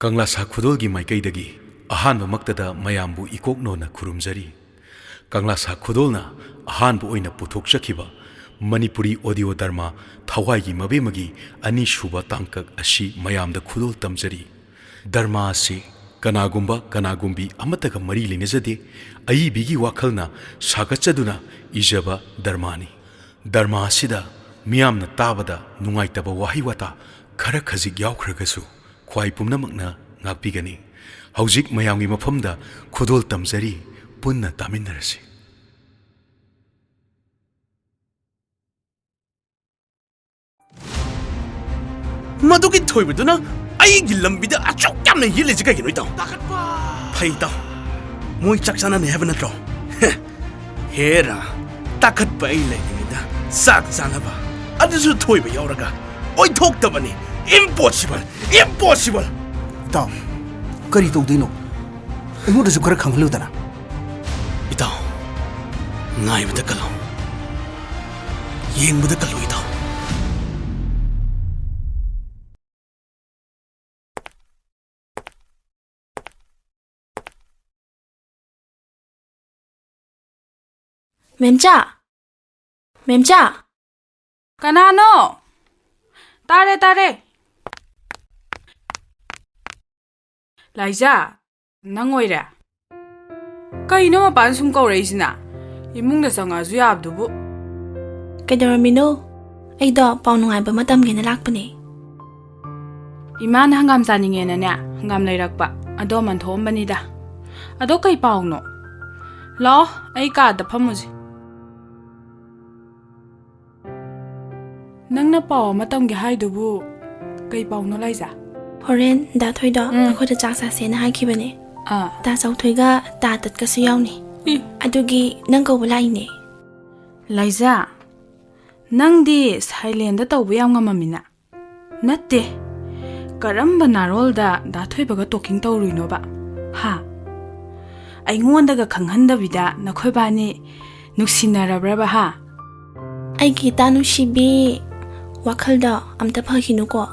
Kanglasa Khudolgi Maikaidagi Ahanba Maktada Mayambu Ikoknona Kurumjari Kanglasa Khudolna Ahanbu Oina Puthokchakiba Manipuri Audio Dharma Thawai Mabemagi Ani Shuba Tangkak Ashi Mayamda Khudol Tamjari Dharma Asi Kanagumba Kanagumbi Amataga Mari Linezade Aibigi Wakalna Sakachaduna Ijaba Dharmani Dharma Asida Miyamna Tabada Nungaitaba Wahiwata Khara Khajik Yaukragasu Kwai Pumnamakna Ngakpigani Haujik Mayamgi Mafamda Khudol Tamjari Punna Taminarasi Maduki Toybuduna Aigi Lambida Achukam and Yiliziga Paida Muy Chaksana and Heaven at all Hera Takat Baile Sak Zanaba Adazu Toyba Yoraga Oi talk the money Impossible! Impossible! Itaw, karito dino. Imo da sukara kang halutana. Itaw, ngay mo da kalaw. Yeng mo da kalaw itaw. Memcha! Kanano? Tare! Liza, nangoira. Kaino mapan sum kauraisina. Imung da sanga zu yabdubu. Kaidaramino? Aido pau nungaiba matamgi na lakpani. Iman hangam saninge na niya, hangam lairakpa. Ado man thombani da. Ado kay pau no. Lo, ay ka da pamuzi. Nang na pau matamgi haidubu. Kay pau no Liza. Horen da thoido akhoda chaksa sena haikibane. Ta sauthoiga ta tat kasu yauni. Adugi nang ko bulai ne. Liza, nang di silent da tawbu yam ngamamina. Natte. Karamba narol da thoibaga talking tawruino ba. Ha. Aingonda ga khanghanda bida nakhoi bani nuksinarabra ba ha. Aigi ta nusibi ꯋꯥꯈꯜꯗ ꯑꯝꯇ ꯐꯈꯤꯅꯨꯀꯣ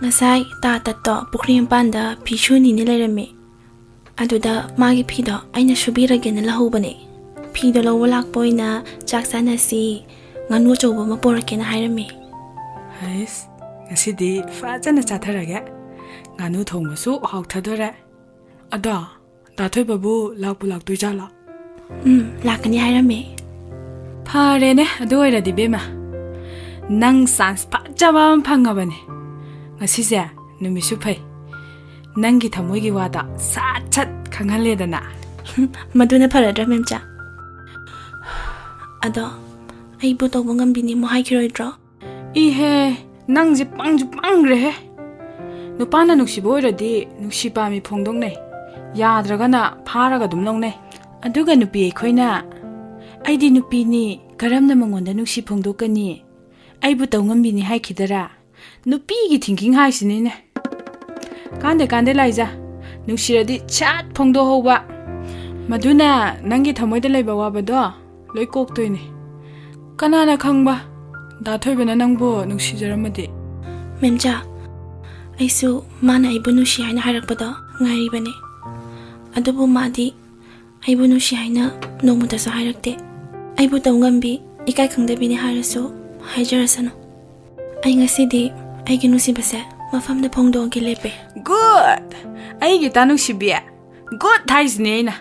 ꯉꯁꯥꯏ ꯇꯥ ꯇꯠꯇꯣ ꯄꯨꯈ꯭ꯔꯤ ꯃꯄꯥꯟꯗ ꯐꯤ ꯁꯨꯅꯤꯅ ꯂꯩꯔꯝꯃꯤ ꯑꯗꯨꯗ ꯃꯥꯒꯤ ꯐꯤꯗꯣ ꯑꯩꯅ ꯁꯨꯕꯤꯔꯒꯦꯅ ꯂꯧꯍꯧꯕꯅꯦ ꯐꯤꯗꯣ ꯂꯧꯕ ꯂꯥꯛꯄ ꯑꯣꯏꯅ ꯆꯥꯛ ꯆꯥꯅꯁꯤ ꯉꯥꯅꯨ ꯑꯆꯧꯕ ꯑꯃ ꯄꯣꯔꯛꯀꯦꯅ ꯍꯥꯏꯔꯝꯃꯤ ꯍꯩꯁ ꯉꯁꯤꯗꯤ ꯐꯖꯅ ꯆꯥꯊꯔꯒꯦ ꯉꯥꯅꯨ ꯊꯣꯡꯕꯁꯨ ꯍꯥꯎꯊꯗꯣꯔꯦ ꯑꯗꯣ ꯗꯥꯊꯣꯏꯕꯕꯨ ꯂꯥꯛꯄꯨ ꯂꯥꯛꯇꯣꯏꯖꯥꯠꯂꯣ ꯂꯥꯛꯀꯅꯤ ꯍꯥꯏꯔꯝꯃꯤ ꯐꯔꯦꯅꯦ ꯑꯗꯨ ꯑꯣꯏꯔꯗꯤ ꯕꯦꯝꯃ ꯅꯪ ꯆꯥꯟꯁ ꯐꯖꯕ ꯑꯃ ꯐꯪꯉꯕꯅꯦ ꯉꯁꯤꯁꯦ ꯅꯨꯃꯤꯠꯁꯨ ꯐꯩ ꯅꯪꯒꯤ ꯊꯃꯣꯏꯒꯤ ꯋꯥꯗ ꯁꯠ ꯁꯠ ꯈꯪꯍꯜꯂꯦꯗꯅ ꯃꯗꯨꯅ ꯐꯔꯗ꯭ꯔꯥ ꯃꯦꯝꯆꯥ ꯑꯗꯣ ꯑꯩꯕꯨ ꯇꯧꯕ ꯉꯝꯕꯤꯅꯤꯃꯨ ꯍꯥꯏꯈꯤꯔꯣꯏꯗ꯭ꯔꯣ 이해 낭지 빵주 빵그래 누빠나 눅시 보이러디 눅시 밤이 풍동네 야드라가나 파라가 둠렁네 아두가 누삐 에코이나 아이디 누삐니 가람나 멍원다 눅시 풍도까니 아이부 덩은비니 하이키더라 누삐기 팅킹 하이시니네 간데 라이자 눅시라디 찻 풍도 호바 마두나 낭기 타모이다 레이바 와바도 로이 꼭도이네 까나나 캉바 다토이베나 낭보 눅시저람마디 ꯃꯦꯝꯆꯥ ꯑꯩꯁꯨ ꯃꯥꯅ ꯑꯩꯕꯨ ꯅꯨꯡꯁꯤ ꯍꯥꯏꯅ ꯍꯥꯏꯔꯛꯄꯗꯣ ꯉꯥꯏꯔꯤꯕꯅꯤ ꯑꯗꯨꯕꯨ ꯃꯥꯗꯤ ꯑꯩꯕꯨ ꯅꯨꯡꯁꯤ ꯍꯥꯏꯅ ꯅꯣꯡꯃꯇꯁꯨ ꯍꯥꯏꯔꯛꯇꯦ ꯑꯩꯕꯨ ꯇꯧ ꯉꯝꯕꯤ ꯏꯀꯥꯏ ꯈꯪꯗꯕꯤꯅꯤ ꯍꯥꯏꯔꯁꯨ ꯍꯥꯏꯖꯔꯁꯅꯨ ꯑꯩ ꯉꯁꯤꯗꯤ ꯑꯩꯒꯤ ꯅꯨꯡꯁꯤꯕꯁꯦ ꯃꯐꯝꯗ ꯐꯣꯡꯗꯣꯛꯑꯒꯦ ꯂꯦꯞꯄꯦ 굿 아이기 다 눅시비야 굿 하이스니 아이나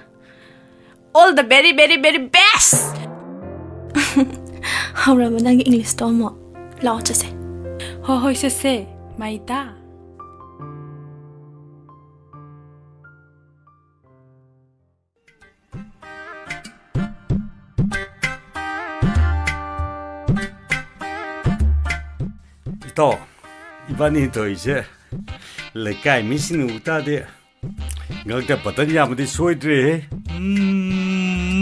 all the very very very best ꯍꯧꯔꯕ ꯅꯪꯒꯤ ꯏꯪꯂꯤꯁꯇꯣ ꯑꯃꯨꯛ ꯂꯥꯛꯑꯣ ꯆꯠꯁꯦ 허허이 쎄쎄 마이다 또 이번이 더 이제 레카이 미신 우타데 ngakta patan yamadi soidre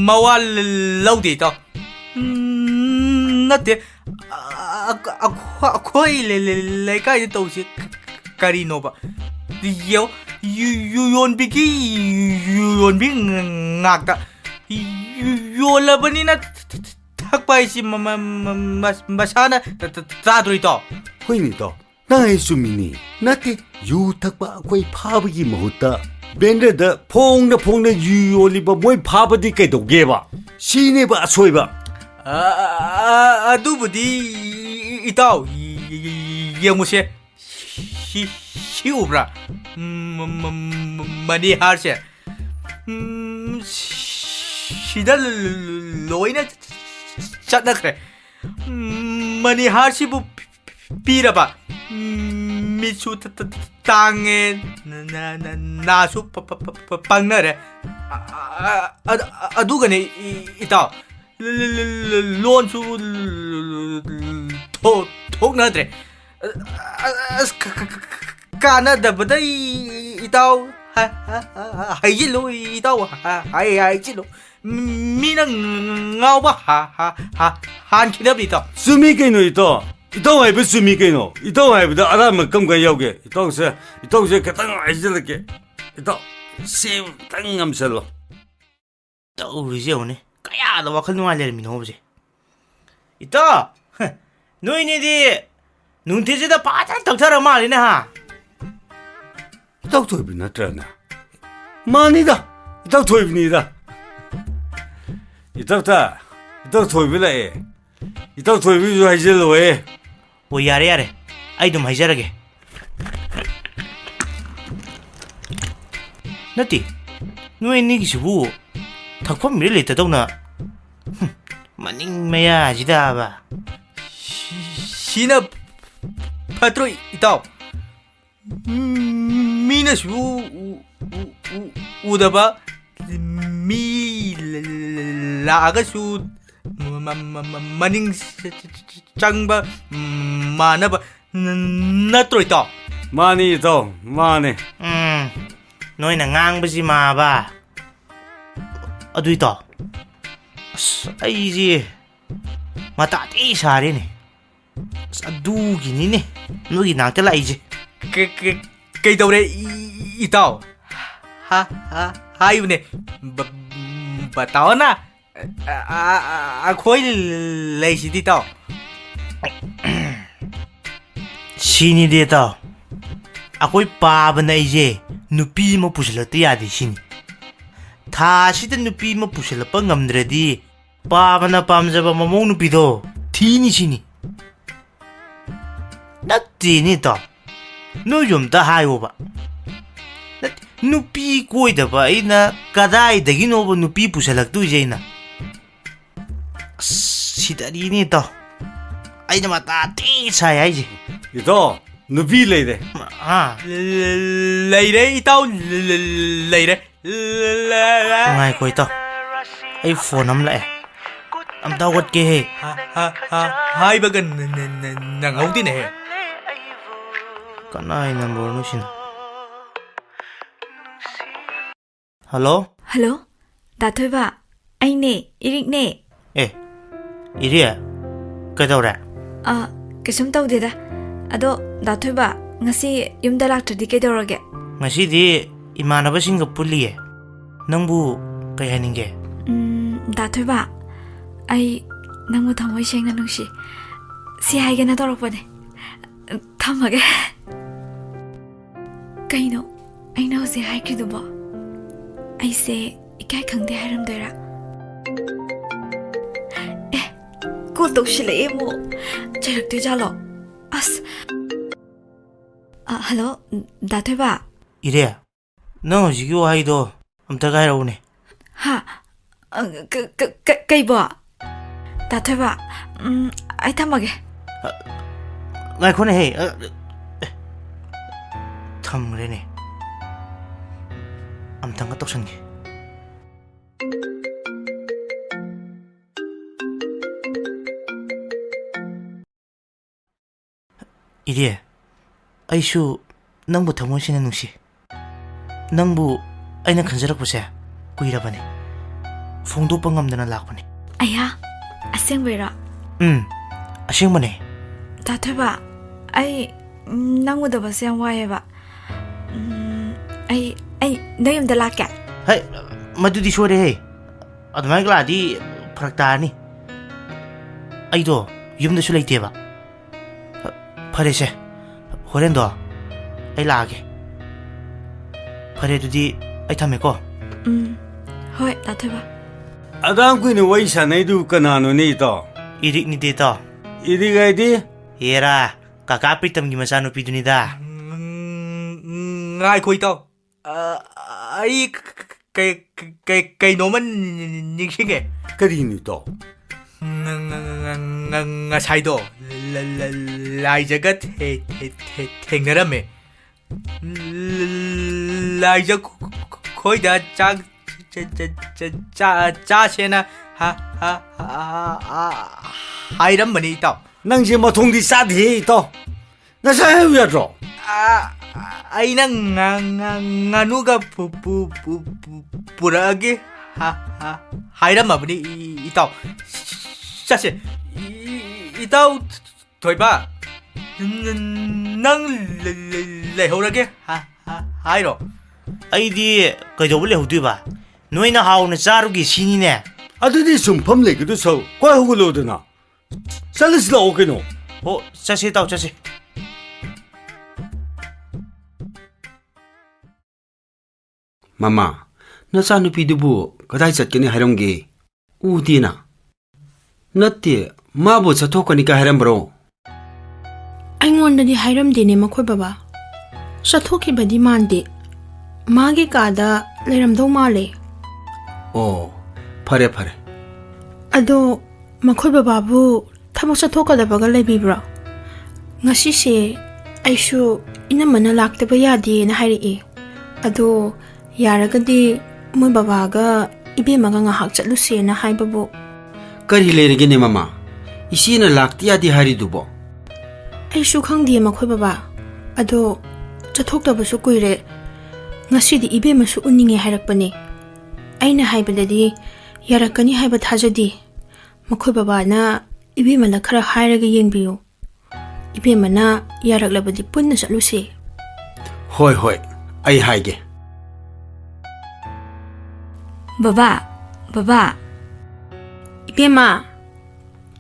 mawa laude to nate akhoi le kai to si kari no ba yo yon bigi yon big ngakta yo la bani na thak pai si masana tadri to hoini to nai sumini nate yu thakpa koi phabagi mahuta 벤데다 퐁나 유 올리바 모이 파바디 깨도게바 시네바 소이바 아두부디 이따오 예무세 시우브라 마니 하르세 시달 로이나 잣나 그래 마니 하르시부 비라바 미수 땅에 나수 빵나래 아두가네 이따 론수 톡나드래 까나다보다 이따 하이질로 이따 하이질로 미는 나와 한키나비다 수미게노 이따 이따 와이브 수미게노 이따 와이브다 아라면 깜가 여게 이따세 그땅 아이질게 이따 세땅 암살로 떠오르지 오네 까야다 와클 누알레미 노브지 이따 너희네디 눈티지다 바짝 덕타라 말이네 하 이따 토이비 나트라나 마니다 이따 토이비니다 이따 토이비라에 이따 토이비 하이질로 해 오 야래 아이 좀 하이자라게 나티 너희네기 시부 탁범 미를 있다더나 마닝 메야 아지다바 시나 파트로 이따 미나슈 우다바 미 라가슈 마닝 짱바 마나바 나트로 이따 마니 또 마네 너희나 ngang 마바 어두 있다 아이지 마타 티 사리네 아두기니네 너희 나한테 라이지 그이더래 이따 하이브네 바타오나 아코이 레이시디 또 Sini de tao. Akoi pa na ije nupi mo pusilata yadi sini. Tha sida nupi mo pusilapa ngamdradi pa na pamjaba mamong nupi do thini sini. Natti ni tao. No yum ta hayo ba. Nupi koi da ba ina kadai dagi no ba nupi pusilaktu ije na. Sidari ni tao. Aina mata ti sai ai ji. Ito, nupi leide. Ah. Leire itaw leire. Ngai koi tao. Ai phone am lại. Am tao quật ke he. Hai bagan nang hau tin he. Kanai number no sin. Hello? Hello, đã thôi bà. Anh nè, Eric nè. Eh. Iri à? Cái đâu ra? Cái sum tàu đi đó. Ado, đã thôi bà. Ngasi yum da lạc đi cái đâu rồi kìa. Ngasi di imanaba singa puli eh. Nangbu kay haninge. Đã thôi bà. Ai nang mo thamoi seng na nung si hai cái na đâu rồi nè. Tham mà cái. Cái nó, anh nào si hai cái đó bỏ. Ai sẽ cái khăng đi hai ram đời ra. Cô tụi chị lấy em một chạy được tới ra lọ. Hello, đã thôi bà. Iri à? Nang hoji ki wahai do amta gai rau ne. Ha, cây bỏ. Đã thôi bà. Ai tham mà kìa. Ngai khone he. Tham re ne. Amtang ka toksan ki. Iri à? Aishu nangbu thamoi sina nungsi. Nangbu aina khanjarakpase kuirabane. Phongdopa ngamdana lakpane. Aya, aseng vera. Asengmane. Đã thôi bà. Ai nang mo da ba sem waye ba. Ai nay yum da lạc kìa. Hai, madudi sore he. Admai gladi phrakta ni. Ai do yum da su leite ba. Phare se. Horen do. Ai lage. Phare dudi ai thame ko. Hoi, đã thôi bà. Adam kui ni wai sanai du kanano ni ito. Irik ni de to. Iri gai di. Hera, kaka pritam gi masano piduni da. Ngai khoi tao. Ai cái nó mình nhìn khi nghe. Kari ni to. Sai đó lại giờ cái thèn ra mẹ lại giờ khối đã cha xe na hai lắm mình đi tao Nang je ma thong di sa di to. Na sa hai ya ro. ai na nganu ga pura cái hai lắm mà mình đi tao cha xe tao thôi ba nang lấy hậu ra kia hai rồi Ai di kai do le hudu ba. Noi na haw na charu gi sini ne. Adu di sum pham le ku so. Kwa hu lo de na. Salis la o ke no. Ho, chase tao chase. Mama, na sa nupi dubu kadai chat kini haram ge. Udi na. Natte, ma bo chathok kani ka haram bro. ꯑꯩꯉꯣꯟꯗꯗꯤ ꯍꯥꯏꯔꯝꯗꯦꯅꯦ ꯃꯈꯣꯏ ꯕꯕꯥ ꯆꯠꯊꯣꯛꯈꯤꯕꯗꯤ ꯃꯥꯟꯗꯦ ꯃꯥꯒꯤ ꯀꯥꯗ ꯂꯩꯔꯝꯗꯧ ꯃꯥꯜꯂꯦ Oh, phare phare. ꯑꯗꯣ ꯃꯈꯣꯏ ꯕꯕꯥꯕꯨ ꯊꯕꯛ ꯆꯠꯊꯣꯛꯀꯗꯕꯒ ꯂꯩꯕꯤꯕ꯭ꯔꯣ ꯉꯁꯤꯁꯦ ꯑꯩꯁꯨ ꯏꯅꯝꯃꯅ ꯂꯥꯛꯇꯕ ꯌꯥꯗꯦꯅ ꯍꯥꯏꯔꯛꯑꯦ ꯑꯗꯣ ꯌꯥꯔꯒꯗꯤ ꯃꯣꯏ ꯕꯕꯥꯒ ꯏꯕꯦꯝꯃꯒ ꯉꯥꯏꯍꯥꯛ ꯆꯠꯂꯨꯁꯦꯅ ꯍꯥꯏꯕꯕꯨ Kari leirege ne mama. Isi na lakti adi hari dubo. ꯑꯩꯁꯨ ꯈꯪꯗꯦ ꯃꯈꯣꯏ ꯕꯕꯥ ꯑꯗꯣ ꯆꯠꯊꯣꯛꯇꯕꯁꯨ ꯀꯨꯏꯔꯦ ꯉꯁꯤꯗꯤ ꯏꯕꯦꯝꯃꯁꯨ ꯎꯅꯤꯡꯉꯦ ꯍꯥꯏꯔꯛꯄꯅꯦ ꯑꯩꯅ ꯍꯥꯏꯕꯗꯗꯤ ꯌꯥꯔꯛꯀꯅꯤ ꯍꯥꯏꯕ ꯊꯥꯖꯗꯦ ꯃꯈꯣꯏ ꯕꯕꯥꯅ ꯏꯕꯦꯝꯃꯅ ꯈꯔ ꯍꯥꯏꯔꯒ ꯌꯦꯡꯕꯤꯌꯨ ꯏꯕꯦꯝꯃꯅ ꯌꯥꯔꯛꯂꯕꯗꯤ ꯄꯨꯟꯅ ꯆꯠꯂꯨꯁꯦ Hoi hoi, ai haige. Baba. 이베마,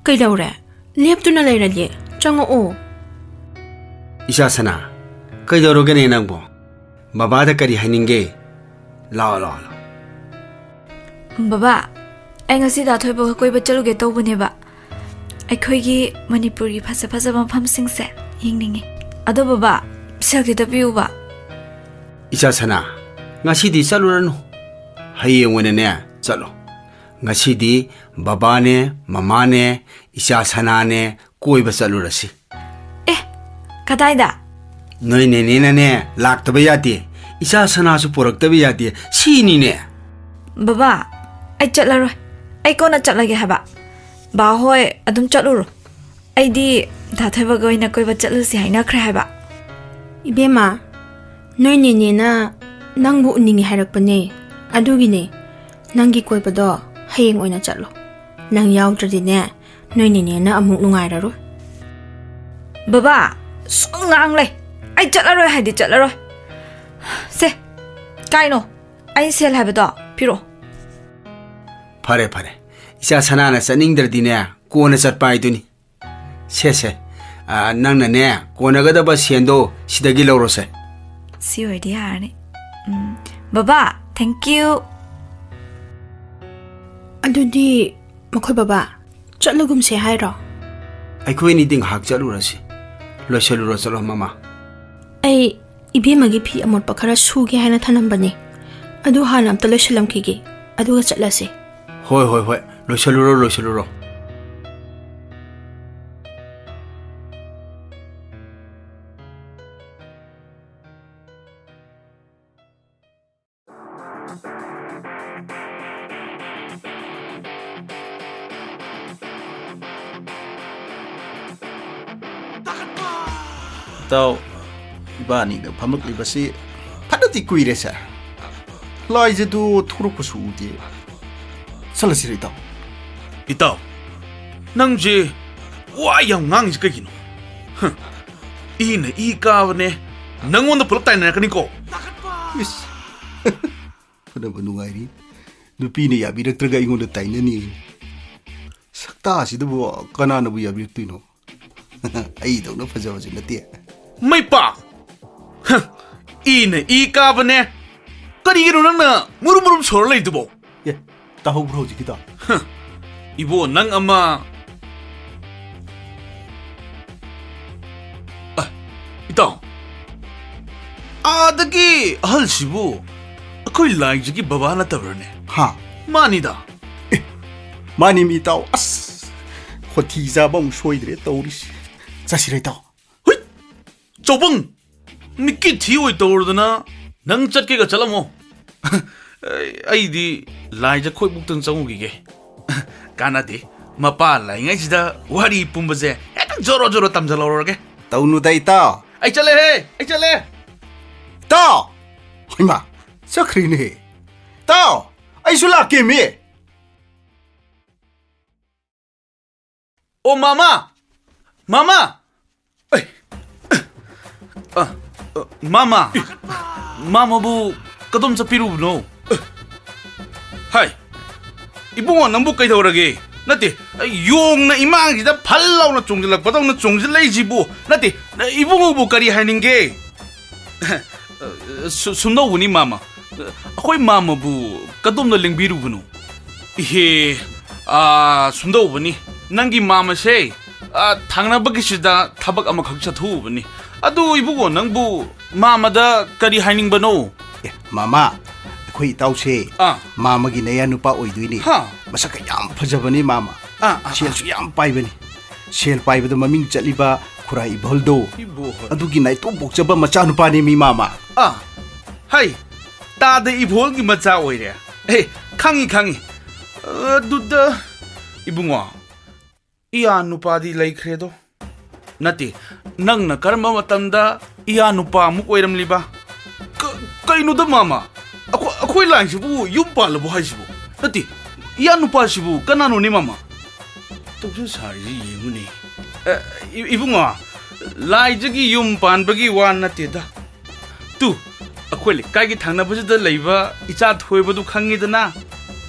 그이러래. 랩두나 레이라디, 정어 오. Isha sana, kay dorogan eh nang bo. Babada kari haninge. Lao lao lao. Baba, ay ngasi da thoy ba koi ba chaluge tawbune ba. Aikoigi Manipuri phasa phasa mafam singse yingningi. Ado baba, selgi da piu ba. Isha sana, ngasi di salurano. Hayeng wena ne, chalo. Ngasi di baba ne, mama ne, Isha sana ne, koi ba salurasi. Kadai da? Noi ne ne ne, lak taba yati. Isha sana su porak taba yati. Sini ne. Baba, ay chatlaroi. Ay ko na chatlage haba. Ba hoy adum chatluro. Ay di da thoy ba goi na koi ba chatlu si haina khre haba. Ibema, noy ne na nangbu uningi hairakpane. Adugine, nangi koipado hayeng oina chatlo. Nang yaudradi ne, noy ne na amuk nungairaroi. Baba, ngang lay. Ay chatlaroi hai di chatlaroi. Se, kaino. Ay sel habado, piro. Pare pare. Isha sana na saning dar di ne, kona satpai duni. Se. Nang na ne, kona gada ba siendo sidagi lauro se. Si oi di harni. Baba, thank you. Adudi, makoy baba, chatlugum se hairo. Ay ko ini ding hak chalurasi. Lo chaluro chalo mama. Ay ibemagi phi amot pakhara suge haina thanambani. Adu hanam talo shalam kige. Adu ga chatlase. Hoi. Lo chaluro. Tao, ibani na pamakli basi padati kuire sa. Lai je du thuruk pasu di. Sala siri tao. Itaw, nang je wa yang ngang je kagino. Ina ikaw ne nangon na pulak tayo na kaniko. Yes. Pada banungay rin. Nupi na yabi nagtraga ingon na tayo na ni. Sakta si dabo kanana bu yabi nagtuino. Ay daw na pajawa si natia. May pa! Ina ika ba ne? Kanigino nang na murum-murum sorla ito bo? Yeah, taho bro di kita. Ibo nang ama... ito. Dagi ahal sibo. Ako'y like jagi baba na tabar ne. Ha? Mani da. Mani mi itaw. As! Hoti zabang shoydre tauris. Sasira itaw. Chobang! Miki thiyo ito ordana nang chat ke ga chalamo. Ay di lai ja khoi buktan changu gi ge. Kana di mapa lai ngai sida wari pumba je. Eta joro tam jalo ge. Taunu dai ta. Ai chale he. Ta. Hoi ma. Sakri ne. Ta. Ai sula ke me. Oh mama. Mama bu kadom sa piru no. Hai. Ibungo nang bu kay tawrage. Nati yung na imang sida phalaw na chongjilak pataw na chongjilay jibu. Nati ibungo bu kari haninge. Sumno uni mama. Ako'y mama bu kadom na lingbiru no. Ihe sumno bani. Nangi mama say 당나버기 시다 타박 아마 각자 도우버니 아도 이보고 낭부 마마다 까리 하이닝 바노 마마 거의 따오세 마마기 내야 누파 오이드니 마사카 얌 파자버니 마마 셀수 얌 빠이버니 셀 빠이버도 마밍 짤리바 쿠라 이벌도 아두기 나이 또 복잡한 마차 누파니 미 마마 하이 따데 이볼기 마차 오이래 에이 강이 두다 이붕와 iya nupa di lai kredo nati nang na karma matanda iya nupa mu koiram liba kaino da mama ako'y lang sibu yung pala buhay sibu nati iya nupa sibu kanano ni mama tokso sari yengu ni ibu nga lai jagi yung pan bagi wan nati da tu ako'y likay ki thangna ba da laiba icha thoy ba du khangi da na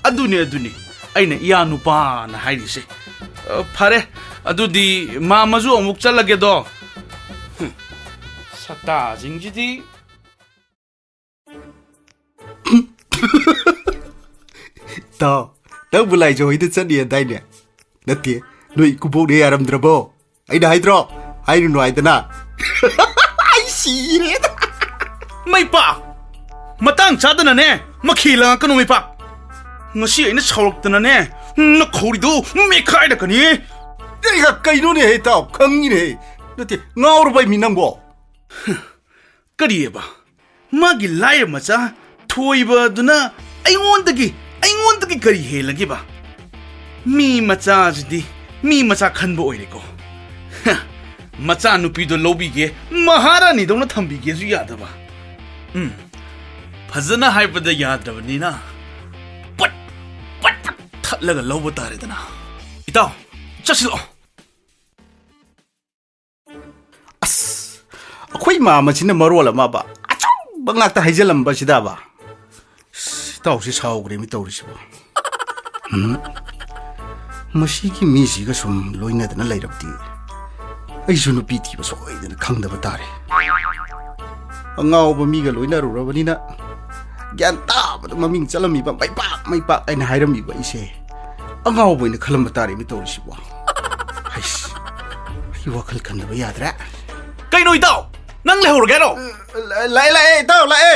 aduni aina iya nupa na hairi se 파레 아두디 마마주 어묵 잘라게도 ꯁꯛꯇꯥꯁꯤꯡꯁꯤꯗꯤ ꯇꯥꯎ ꯅꯪꯕꯨ ꯂꯥꯏꯖꯧ ꯍꯣꯏꯗ ꯆꯠꯅꯤ ꯍꯥꯏꯗꯥꯏꯅꯦ ꯅꯠꯇꯦ ꯅꯣꯏ ꯏꯀꯨꯕꯣꯛꯅ ꯌꯥꯔꯝꯗ꯭ꯔꯕꯣ ꯑꯩꯅ ꯍꯥꯏꯗ꯭ꯔꯣ ꯍꯥꯏꯔꯨꯅꯨ ꯍꯥꯏꯗꯅ ꯑꯩ ꯁꯤꯔꯦꯗ ꯃꯩꯄꯥꯛ matang chada na ne makhila kanu mi pak ngasi aina saurokdana ne na khoridu me khai da kani 내가 까이노네 했다 강이네 너티 나오르바이 민남고 kariba magi lair macha thoiba duna aingondagi kari helagi ba mi macha jidi mi macha khanbo oireko macha nupi do lobi ge maharani dona thambi ge su yada ba fazana haibada yadrabani na pat thatlaga lobo tare dana itaw chasilo ꯑꯩꯈꯣꯏ ꯃꯥꯃꯁꯤꯅ ꯃꯔꯣꯜ ꯑꯃ ꯕ ꯑꯆꯧꯕ ꯉꯥꯛꯇ ꯍꯩꯖꯜꯂꯝꯕꯁꯤꯗ ꯕ ꯏꯇꯥꯎꯁꯤ ꯁꯥꯎꯈ꯭ꯔꯦꯃꯤ ꯇꯧꯔꯤꯁꯤꯕꯣ ꯃꯁꯤꯒꯤ ꯃꯤꯁꯤꯒ ꯁꯨꯝ ꯂꯣꯏꯅꯗꯅ ꯂꯩꯔꯕꯗꯤ ꯑꯩꯁꯨ ꯅꯨꯄꯤ ꯊꯤꯕ ꯁꯣꯏꯗꯅ ꯈꯪꯗꯕ ꯇꯥꯔꯦ ꯑꯉꯥꯎꯕ ꯃꯤꯒ ꯂꯣꯏꯅꯔꯨꯔꯕꯅꯤꯅ ꯒ꯭ꯌꯥꯟ ꯇꯥꯕꯗ ꯃꯃꯤꯡ ꯆꯠꯂꯝꯃꯤꯕ ꯃꯩꯄꯥꯛ ꯑꯩꯅ ꯍꯥꯏꯔꯝꯃꯤꯕ ꯑꯩꯁꯦ ꯑꯉꯥꯎꯕ ꯑꯣꯏꯅ ꯈꯜꯂꯝꯕ ꯇꯥꯔꯦꯃꯤ ꯇꯧꯔꯤꯁꯤꯕꯣ ꯍꯩꯁ ꯑꯩ ꯋꯥꯈꯜ ꯈꯟꯗꯕ ꯌꯥꯗ꯭ꯔꯦ kay no itaw nang lehor gero lae itaw lae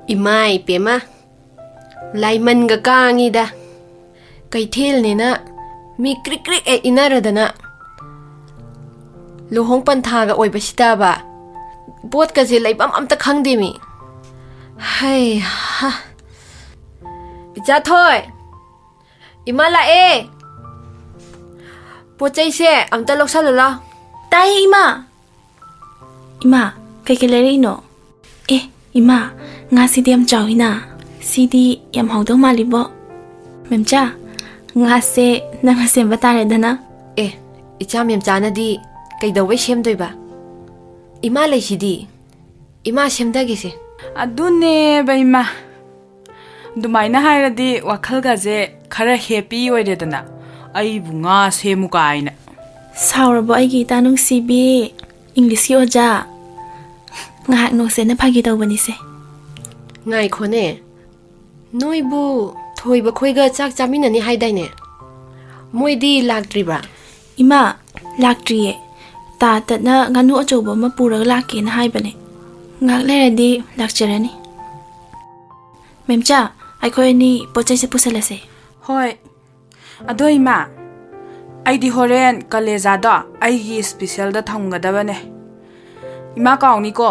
Imay pema laiman ga kangi da kay thil ni na mi krik e inaradana luhong pantha ga oi basita ba bot ka je laibam amta khangde mi hai ha Icha thôi Ima la e Pochai se amta loksa lala Tai ima Ima kay lere ino ima nga sidi am chawina sidi yam hawdo malibo memcha nga se nang semba tare dana Icha memcha na di kay daw shem doi ba Ima lai sidi Ima shem da gise adune ba ima दुमाइना हाइरदी वाखल गाजे खरा happy ओइरेदना आइबु nga सेमु काइना सावरबो आइगी Tanung Sibi English की ओजा ngahak no se na phagi dawbani se ngai khone noi bu thoi ba khoi ga chak chamina ni haidai ne moi di laktri ba ima laktriye ta ta na nganu achobo ma pura lakke na haibane ngak leradi lakcherani memcha akhoi ni pochai se pusalase hoi adoi ma aidi horen kaleja da aigi special da thamgadabane ima kauni ko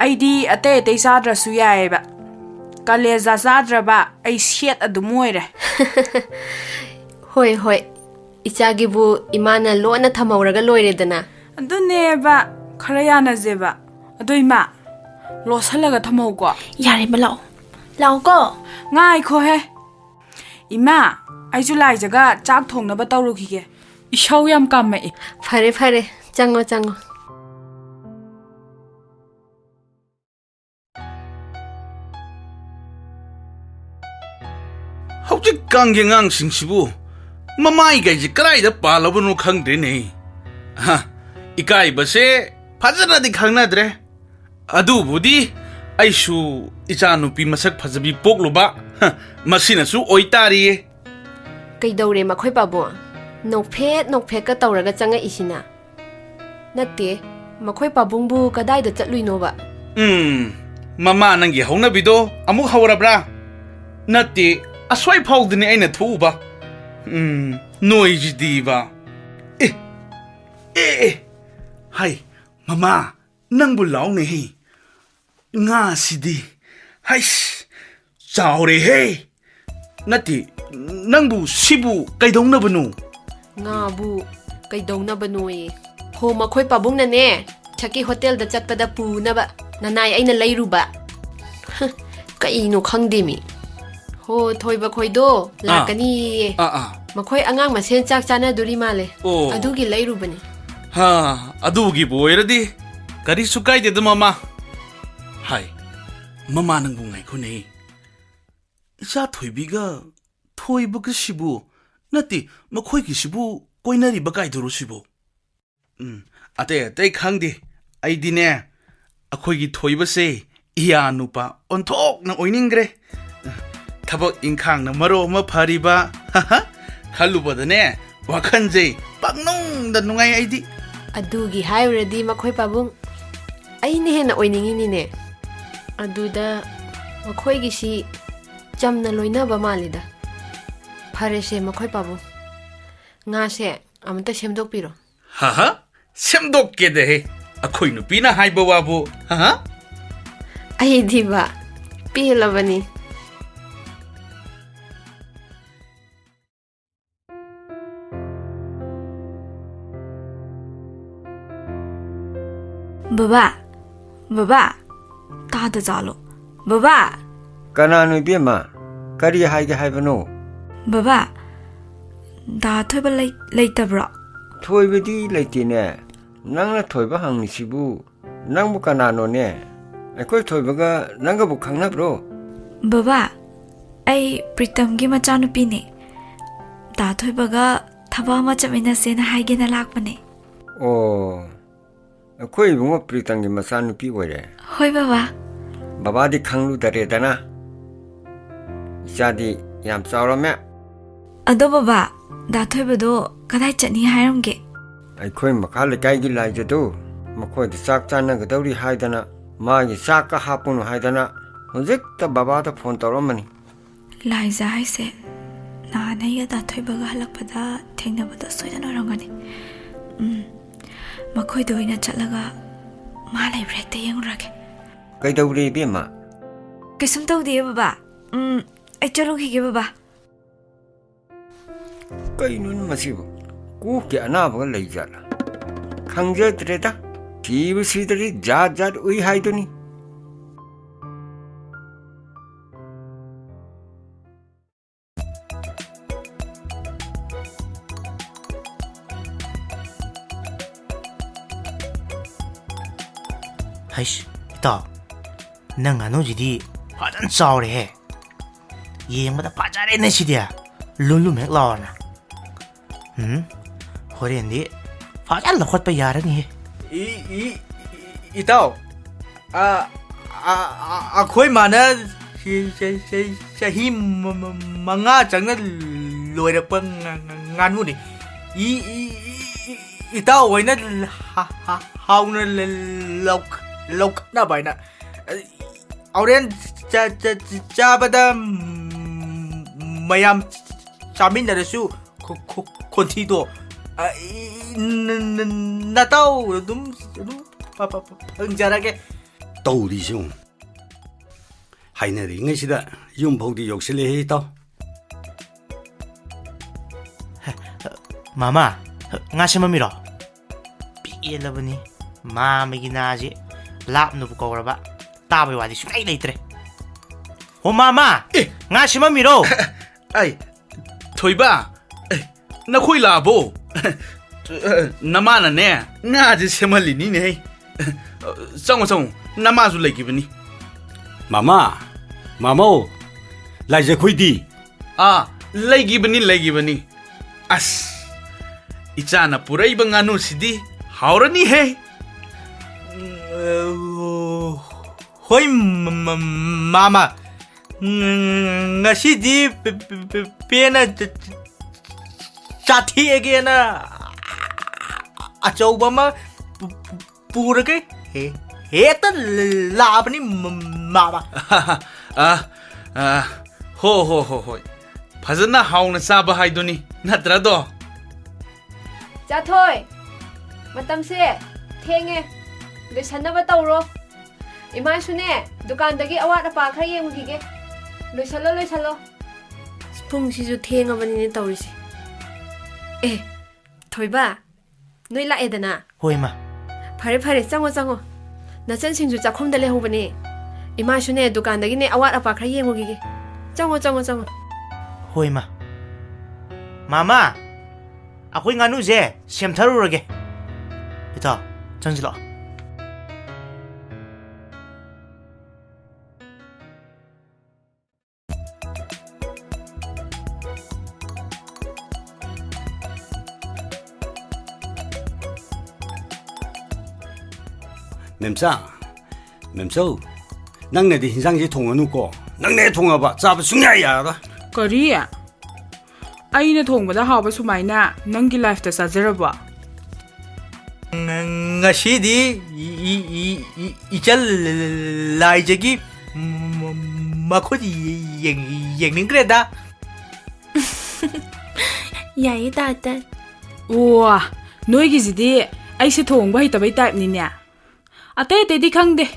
aidi ate te sadra su yae ba kaleja sadra ba ai shet adumoire hoi ichagi bu imana lona thamauraga loiredana adune ba khara yana jeba adoi ma losalaga thamau ko yare ba lao ko ngai kho he ima aiju lai jaga chak thongna ba tawru khige ishau yam kam me phare chango hojik kangge ngang singsibu mamai gai ji krai da palabunu khangde ne ha ikai base phajana di khangna dre adu budi aishu ichanu pi masak phajabi pokluba masina su oitari kai daure makhoi pabo nokphe ka tawraga changa isina natte makhoi pabungbu kadai da chatluino ba mama nangi hauna bido amuk hawrabra natte aswai phawdini aina thuba noise diva hai mama nangbu law ne hi nga sidi hais chaure he nati nangbu sibu kaidongna banu nga bu kaidongna banu e ho makhoi pabung na ne thaki hotel da chatpada pu na ba nanai aina leiruba kai no khangde mi ho thoiba khoido lakani makhoi angang masen chak chana duri male adugi leirubani ha adugi boiradi kari sukai de mama hai mama nang bungai khone ꯏꯆꯥ ꯊꯣꯏꯕꯤꯒ ꯊꯣꯏꯕꯒꯁꯤꯕꯨ ꯅꯠꯇꯦ ꯃꯈꯣꯏꯒꯤꯁꯤꯕꯨ ꯀꯣꯏꯅꯔꯤꯕ ꯀꯥꯏꯗꯨꯔꯣ ꯑꯇꯩ ꯑꯇꯩ ꯈꯪꯗꯦ ꯑꯩꯗꯤꯅꯦ ꯑꯩꯈꯣꯏꯒꯤ ꯊꯣꯏꯕꯁꯦ ꯏꯌꯥ ꯅꯨꯄꯥ ꯑꯣꯟꯊꯣꯛꯅ ꯑꯣꯏꯅꯤꯡꯈ꯭ꯔꯦ ꯊꯕꯛ ꯏꯪꯈꯥꯡꯅ ꯃꯔꯣ ꯑꯃ ꯐꯔꯤꯕ ꯈꯜꯂꯨꯕꯗꯅꯦ ꯋꯥꯈꯟꯁꯦ ꯄꯪꯅꯨꯡꯗ ꯅꯨꯡꯉꯥꯏ ꯑꯩꯗꯤ ꯑꯗꯨꯒꯤ ꯍꯥꯏꯔꯨꯔꯗꯤ ꯃꯈꯣꯏ ꯄꯥꯕꯨꯡ ꯑꯩꯅ ꯍꯦꯟꯅ ꯑꯣꯏꯅꯤꯡꯉꯤꯅꯤꯅꯦ ꯑꯗꯨꯗ ꯃꯈꯣꯏꯒꯤꯁꯤ ꯆꯝꯅ ꯂꯣꯏꯅꯕ ꯃꯥꯜꯂꯤꯗ ꯐꯔꯦꯁꯦ ꯃꯈꯣꯏ ꯄꯥꯕꯨꯡ ꯉꯥꯁꯦ ꯑꯃꯇ ꯁꯦꯝꯗꯣꯛꯄꯤꯔꯣ ꯁꯦꯝꯗꯣꯛꯀꯦꯗꯍꯦ ꯑꯩꯈꯣꯏ ꯅꯨꯄꯤꯅ ꯍꯥꯏꯕ ꯋꯥꯕꯨ ꯑꯩꯗꯤꯕ ꯄꯦꯜꯂꯕꯅꯤ ꯕꯕꯥ ꯕꯕꯥ ꯇꯥꯗ ꯖꯥꯠꯂꯣ ꯕꯕꯥ ꯀꯅꯥꯅꯣ ꯏꯕꯦꯝꯃ ꯀꯔꯤ ꯍꯥꯏꯒꯦ ꯍꯥꯏꯕꯅꯣ ꯕꯕꯥ ꯗꯥ ꯊꯣꯏꯕ ꯂꯩꯇꯕ꯭ꯔꯣ ꯊꯣꯏꯕꯗꯤ ꯂꯩꯇꯦꯅꯦ ꯅꯪꯅ ꯊꯣꯏꯕ ꯍꯪꯉꯤꯁꯤꯕꯨ ꯅꯪꯕꯨ ꯀꯅꯥꯅꯣꯅꯦ ꯑꯩꯈꯣꯏ ꯊꯣꯏꯕꯒ ꯅꯪꯒꯕꯨ ꯈꯪꯅꯕ꯭ꯔꯣ ꯕꯕꯥ ꯑꯩ ꯄ꯭ꯔꯤꯇꯝꯒꯤ ꯃꯆꯥꯅꯨꯄꯤꯅꯦ ꯗꯥ ꯊꯣꯏꯕꯒ ꯊꯕꯛ ꯑꯃ ꯆꯠꯃꯤꯟꯅꯁꯦꯅ ꯍꯥꯏꯒꯦꯅ ꯂꯥꯛꯄꯅꯦ ꯑꯣ ꯑꯩꯈꯣꯏ ꯏꯕꯨꯡꯉꯣ ꯄ꯭ꯔꯤꯇꯝꯒꯤ ꯃꯆꯥꯅꯨꯄꯤ ꯑꯣꯏꯔꯦ ꯍꯣꯏ ꯕꯕꯥ ꯕꯕꯥꯗꯤ ꯈꯪꯂꯨꯗꯔꯦꯗꯅ ꯏꯆꯥꯗꯤ ꯌꯥꯝ ꯆꯥꯎꯔꯝꯃꯦ ꯑꯗꯣ ꯕꯕꯥ ꯗꯥ ꯊꯣꯏꯕꯗꯣ ꯀꯗꯥꯏ ꯆꯠꯅꯤ ꯍꯥꯏꯔꯝꯒꯦ ꯑꯩꯈꯣꯏ ꯃꯈꯥ ꯂꯩꯀꯥꯏꯒꯤ ꯂꯥꯏꯖꯗꯨ ꯃꯈꯣꯏꯗ ꯆꯥꯛ ꯆꯥꯟꯅꯒꯗꯧꯔꯤ ꯍꯥꯏꯗꯅ ꯃꯥꯒꯤ ꯆꯥꯛꯀ ꯍꯥꯞꯄꯨꯅꯨ ꯍꯥꯏꯗꯅ ꯍꯧꯖꯤꯛꯇ ꯕꯕꯥꯗ ꯐꯣꯟ ꯇꯧꯔꯝꯕꯅꯤ ꯂꯥꯏꯖ ꯍꯥꯏꯁꯦ ꯅꯍꯥꯟ ꯑꯩꯒ ꯗꯥ ꯊꯣꯏꯕꯒ ꯍꯜꯂꯛꯄꯗ ꯊꯦꯡꯅꯕꯗ ꯁꯣꯏꯗꯅ ꯑꯣꯏꯔꯝꯒꯅꯤ ꯃꯈꯣꯏꯗ ꯑꯣꯏꯅ ꯆꯠꯂꯒ ꯃꯥ ꯂꯩꯕ꯭ꯔꯥ ꯍꯦꯛꯇ ꯌꯦꯡꯉꯨꯔꯒꯦ ꯀꯩꯗꯧꯔꯦ ꯏꯕꯦꯝꯃ ꯀꯩꯁꯨꯝ ꯇꯧꯗꯤꯌꯦ ꯕꯕꯥ ꯑꯩ ꯆꯠꯂꯨꯈꯤꯒꯦ ꯕꯕꯥ ꯀꯩꯅꯣꯅꯦ ꯃꯁꯤꯕꯨ ꯀꯣꯛꯀꯤ ꯑꯅꯥꯕꯒ ꯂꯩꯖꯥꯠꯂ ꯈꯪꯖꯗ꯭ꯔꯦꯗ ꯊꯤꯕꯁꯤꯗꯗꯤ ꯖꯥꯠ ꯖꯥꯠ ꯎꯏ ꯍꯥꯏꯗꯨꯅꯤ ꯍꯩꯁ ꯏꯇꯥꯎ ꯅꯪ ꯉꯥꯅꯨꯁꯤꯗꯤ ꯐꯖꯅ ꯆꯥꯎꯔꯦꯍꯦ ꯌꯦꯡꯕꯗ ꯐꯖꯔꯦꯅꯦ ꯁꯤꯗꯤ ꯂꯨꯝ ꯍꯦꯛ ꯂꯥꯎꯔꯅ ꯍꯣꯔꯦꯟꯗꯤ ꯐꯖꯅ ꯂꯧꯈꯠꯄ ꯌꯥꯔꯅꯤꯍꯦ ꯏꯇꯥꯎ ꯑꯩꯈꯣꯏ ꯃꯥꯅ ꯆꯍꯤ 5 ꯆꯪꯅ ꯂꯣꯏꯔꯛꯄ ꯉꯥꯅꯨꯅꯤ ꯏꯇꯥꯎ ꯍꯣꯏꯅ ꯍꯥꯎꯅ ꯂꯧꯈꯠꯅꯕ ꯍꯥꯏꯅ ꯍꯣꯔꯦꯟ ꯆꯥꯕꯗ ꯃꯌꯥꯝ ꯆꯥꯃꯤꯟꯅꯔꯁꯨ ꯈꯣꯟꯊꯤꯗꯣ ꯅꯇꯥꯎ ꯑꯗꯨꯝ ꯐꯪꯖꯔꯒꯦ ꯇꯧꯔꯤꯁꯤ ꯍꯥꯏꯅꯔꯤꯉꯩꯁꯤꯗ ꯌꯨꯝ ꯐꯥꯎꯗꯤ ꯌꯧꯁꯤꯜꯂꯦꯍꯦ ꯏꯇꯥꯎ ꯃꯥꯃꯥ ꯉꯥ ꯁꯦꯝꯃꯝꯃꯤꯔꯣ ꯄꯦꯜꯂꯕꯅꯤ ꯃꯥꯃꯒꯤ ꯅꯥꯁꯤ ꯂꯥꯞꯅꯕꯨ ꯀꯧꯔꯕ ꯇꯥꯕꯩ ꯋꯥꯗꯤ ꯁꯨꯡꯂꯩ ꯂꯩꯇ꯭ꯔꯦ ꯍꯣ ꯃꯥꯃꯥ ꯉꯥ ꯁꯦꯝꯃꯝꯃꯤꯔꯣ ꯑꯩ ꯊꯣꯏꯕ ꯅꯈꯣꯏ ꯂꯥꯛꯑꯕꯣ ꯅꯃꯥꯅꯅꯦ ꯉꯥꯁꯦ ꯁꯦꯝꯍꯜꯂꯤꯅꯤꯅꯦ ꯆꯪꯉꯣ ꯅꯃꯥꯁꯨ ꯂꯩꯈꯤꯕꯅꯤ ꯃꯥꯃꯣ ꯂꯥꯏꯖꯈꯣꯏꯗꯤ ꯂꯩꯈꯤꯕꯅꯤ ꯑꯁ 이짜나 뿌레이방 아누시디 하오라니 해 Hoy mama ngasi di pena chati again achauba ma pura ke heta labni mama ho fazana hauna saba haiduni natrado 자토이 마땀세 탱에 내 산나바 따오로 이마이수네 두칸다기 아와라파 khara yengugige loisallo ꯄꯨꯡꯁꯤꯁꯨ ꯊꯦꯡꯉꯕꯅꯤꯅꯦ ꯇꯧꯔꯤꯁꯤ ꯊꯣꯏꯕ ꯅꯣꯏ ꯂꯥꯛꯑꯦꯗꯅ ꯍꯣꯏ ꯃꯥ ꯐꯔꯦ ꯆꯪꯉꯣ ꯅꯆꯟꯁꯤꯡꯁꯨ ꯆꯥꯛꯈꯨꯝꯗ ꯂꯩꯍꯧꯕꯅꯦ 이마이수네 두칸다기네 아와라파 khara yengugige ꯆꯪꯉꯣ ꯍꯣꯏ ꯃꯥ 마마 아코이 nganu제 셈타루르게 이따 정질러 맴싸 맴싸우 낭내디 흰상지 통어놓고 낭내 통어봐 짜봐 숭야야 Kari? Aina thongbada hawba sumaina nangi life ta sajaraba. ngashidi ichal laijagi makhodi yengningreda Yayi tata. Wow, noigi zidi aise thongba hitabai type ni nya. Ate te di khangde.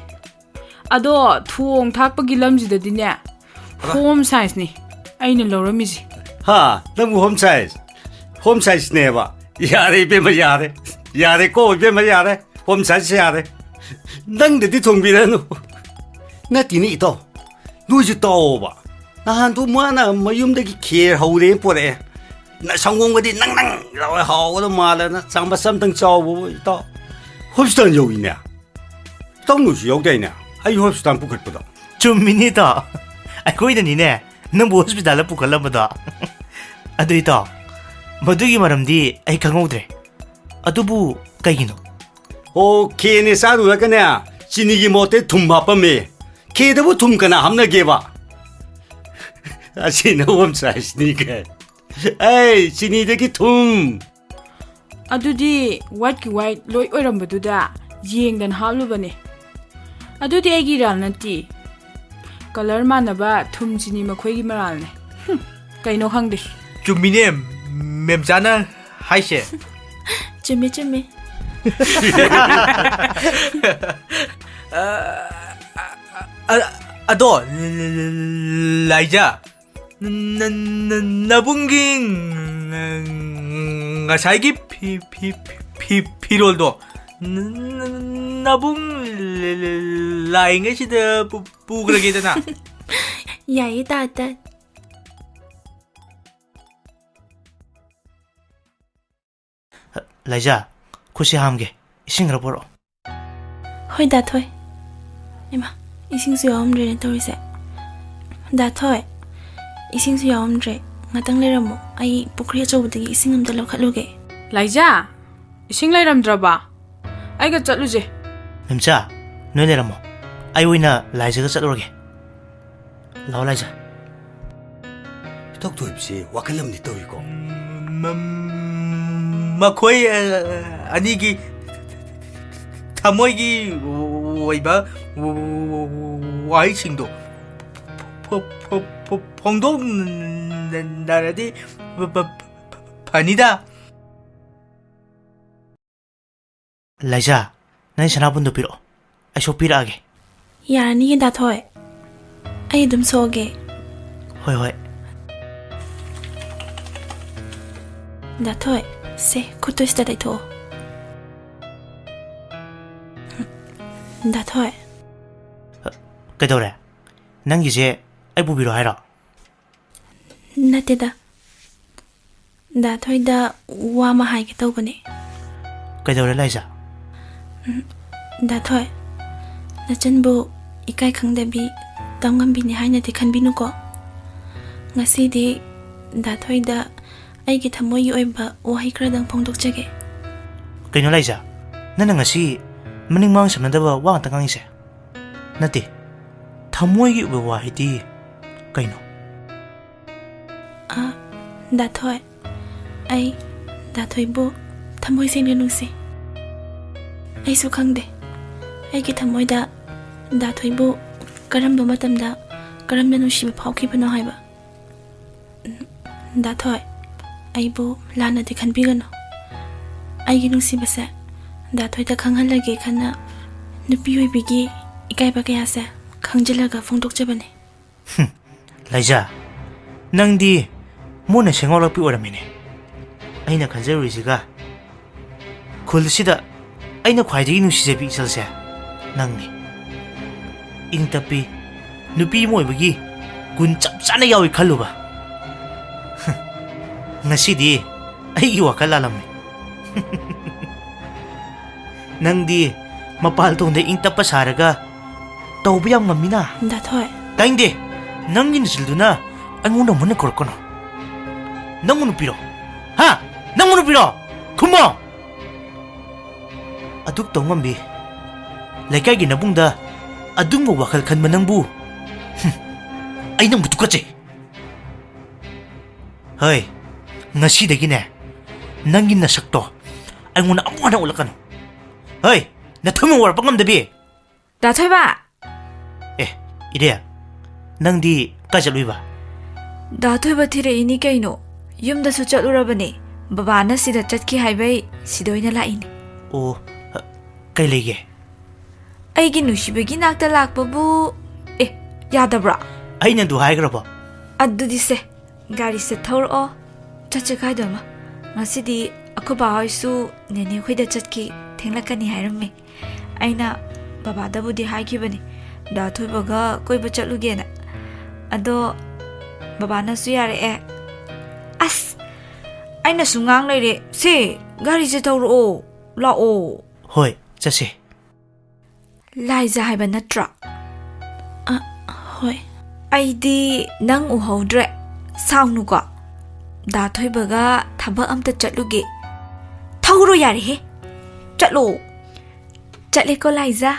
Ado thong thakpagi lamjida ne home science ni aina lawramiji. 하 너무 홈사이즈네봐 야래 이베마 야래 고 이베마 야래 홈사이즈 야래 낭데디 통비라노 나 디니 이도 누지 떠봐 나한테 뭐하나 뭐юм데기 개 하우레 보래 나 성공거디 낭낭 라와 하고도 말하나 장바 쌈등 짜고 이도 홉스탄 여기 있냐 떡누지 여기 있냐 아이 홉스탄 부글보다 ꯆꯨꯝꯃꯤꯅꯤꯗꯣ ꯑꯩꯈꯣꯏꯅꯅꯤꯅꯦ ꯅꯪꯕꯨ ꯍꯣꯁꯄꯤꯇꯥꯜꯗ ꯄꯨꯈꯠꯂꯝꯕꯗꯣ ꯑꯗꯨꯏꯗꯣ ꯃꯗꯨꯒꯤ ꯃꯔꯝꯗꯤ ꯑꯩ ꯈꯪꯍꯧꯗ꯭ꯔꯦ ꯑꯗꯨꯕꯨ ꯀꯩꯒꯤꯅꯣ 오 케네 싸루라가냐 진이기 못해 둠 바빠메 케데부 둠 가나 함나게봐 아시나 홈사이즈니까 에이 진이데기 둠 Adudi white ki white loi oirambaduda yengdan hablubane. Adudi egi ranati. Color manaba thumjini makhoi gi maralne. Kaino khangde. chumine memjana haise Chummi chummi. ado laija nabungi ngasaygi piroldo nabung laingashida pugragedana Yayi tata. 라이자 코시 함게 이싱으로 보러 Hoi da thôi. Ema, ising su yawamre ne torise. Da thôi. Ising su yawamre. Ngatang leramo ai pukri achobudagi ising amda lokhatluge. Laija, ising lairamdraba. Aiga chatluje. 멤자 너 내려모 아이오이나 라이자가 쩌도록게 라오 라이자 떡도 입시 와클럼니 떠이고 makhoi anigi tamoigi oiba waisingdo phong naradi panida 라이자 난 전화번호 빌어 아쇼 빌어하게 Yarani da thôi. Ai dum soge. 호이 호이 Da thôi. Se kuto sta dai to. Da thôi. 그래도래 난 이제 아이부 빌어 해라 Nateda. Da thôi da wa ma hai ke tawbane. 그래도래 라이자 Da thôi. Na chanbu ikai khangdabi tamgambi ni haina ti khanbinu ko. Ngasi di da thôi da aigi thamoi oiba wahai kradang phongdokjage. 그녀 라이자 나는 것이 머닝망 삼는다고 왕따 강이세 나띠 타모이기 왜 와이디 그녀 Ah, da thôi. Ai da thôi bu thamoi seng le nungsi. Ai su khangde. Aigi thamoi da thôi bu karamba matamda karamna nungsiba phawkhibano haiba. Da thôi. Ai bu lana di khanbigano. Aigi nungsiba se da thôi ta khanghalage khana nupi hoibigi ikaiba kaya se khangjilaga phongdokjabane. 라이자 낭디 뭐네 생활업이 오라미네 아이나 간자루이지가 콜시다 아이나 과이데기 누시제비 있어서 낭니 잉따삐 누비 모이버기 군 짭짜네 야위 칼로바 ngasi디 아이기 와칼라람네 낭디 마팔동데 잉따빠 사라가 떠우비양 맘미나 Da thôi. 까인데 낭긴 실두나 아무나 뭐네 그렇거나 너무는 빌어 하 너무는 빌어 금방 아둑 동만비 ꯂꯩꯀꯥꯏꯒꯤ ꯅꯕꯨꯡꯗ ꯑꯗꯨꯝꯕ ꯋꯥꯈꯜ ꯈꯟꯕ ꯅꯪꯕꯨ ꯑꯩ ꯅꯪꯕꯨ ꯇꯨꯀꯠꯆꯩ ꯍꯣꯏ ꯉꯁꯤꯗꯒꯤꯅꯦ ꯅꯪꯒꯤ ꯅꯁꯛꯇꯣ ꯑꯩꯉꯣꯟꯗ ꯑꯃꯨꯛ ꯍꯟꯅ ꯎꯠꯂꯛꯀꯅꯨ ꯍꯣꯏ ꯅꯊꯨꯝ ꯋꯥꯔꯛꯄ ꯉꯝꯗꯕꯤ ꯗꯥ ꯊꯣꯏꯕ ꯏꯔꯦ ꯅꯪꯗꯤ ꯀꯥꯏ ꯆꯠꯂꯨꯏꯕ ꯗꯥ ꯊꯣꯏꯕ ꯊꯤꯔꯛꯏꯅꯤ ꯀꯩꯅꯣ ꯌꯨꯝꯗꯁꯨ ꯆꯠꯂꯨꯔꯕꯅꯦ ꯕꯕꯥꯅ ꯁꯤꯗ ꯆꯠꯈꯤ ꯍꯥꯏꯕꯩ ꯁꯤꯗ ꯑꯣꯏꯅ ꯂꯥꯛꯏꯅꯤ ꯑꯣ ꯀꯩ ꯂꯩꯒꯦ ꯑꯩꯒꯤ ꯅꯨꯡꯁꯤꯕꯒꯤ ꯅꯥꯛꯇ ꯂꯥꯛꯄꯕꯨ ꯌꯥꯗꯕ꯭ꯔꯥ ꯑꯩꯅ ꯑꯗꯨ ꯍꯥꯏꯈ꯭ꯔꯕꯣ ꯑꯗꯨꯗꯤ ꯁꯦ ꯒꯥꯔꯤꯁꯦ ꯊꯧꯔꯛꯑꯣ ꯆꯠꯁꯦ ꯀꯥꯏꯗꯣꯏꯃ ꯉꯁꯤꯗꯤ ꯑꯩꯈꯣꯏ ꯕꯥ ꯍꯣꯏꯁꯨ ꯅꯦꯅꯦ ꯈꯣꯏꯗ ꯆꯠꯈꯤ ꯊꯦꯡꯂꯛꯀꯅꯤ ꯍꯥꯏꯔꯝꯃꯦ ꯑꯩꯅ ꯕꯕꯥꯗꯕꯨꯗꯤ ꯍꯥꯏꯈꯤꯕꯅꯤ ꯗꯥ ꯊꯣꯏꯕꯒ ꯀꯣꯏꯕ ꯆꯠꯂꯨꯒꯦꯅ ꯑꯗꯣ ꯕꯕꯥꯅꯁꯨ ꯌꯥꯔꯛꯑꯦ ꯑꯁ ꯑꯩꯅꯁꯨ ꯉꯥꯡ ꯂꯩꯔꯦ ꯁꯦ ꯒꯥꯔꯤꯁꯦ ꯊꯧꯔꯛꯑꯣ ꯂꯥꯛꯑꯣ ꯍꯣꯏ ꯆꯠꯁꯦ ꯂꯥꯏꯖꯥ ꯍꯥꯏꯕ ꯅꯠꯇ꯭ꯔꯣ ꯍꯣꯏ ꯑꯩꯗꯤ ꯅꯪ ꯎꯍꯧꯗ꯭ꯔꯦ ꯁꯥꯎꯅꯨꯀꯣ ꯗꯥ ꯊꯣꯏꯕꯒ ꯊꯕꯛ ꯑꯝꯇ ꯆꯠꯂꯨꯒꯦ ꯊꯧꯔꯣ ꯌꯥꯔꯦꯍꯦ ꯆꯠꯂꯣ ꯆꯠꯂꯦꯀꯣ ꯂꯥꯏꯖꯥ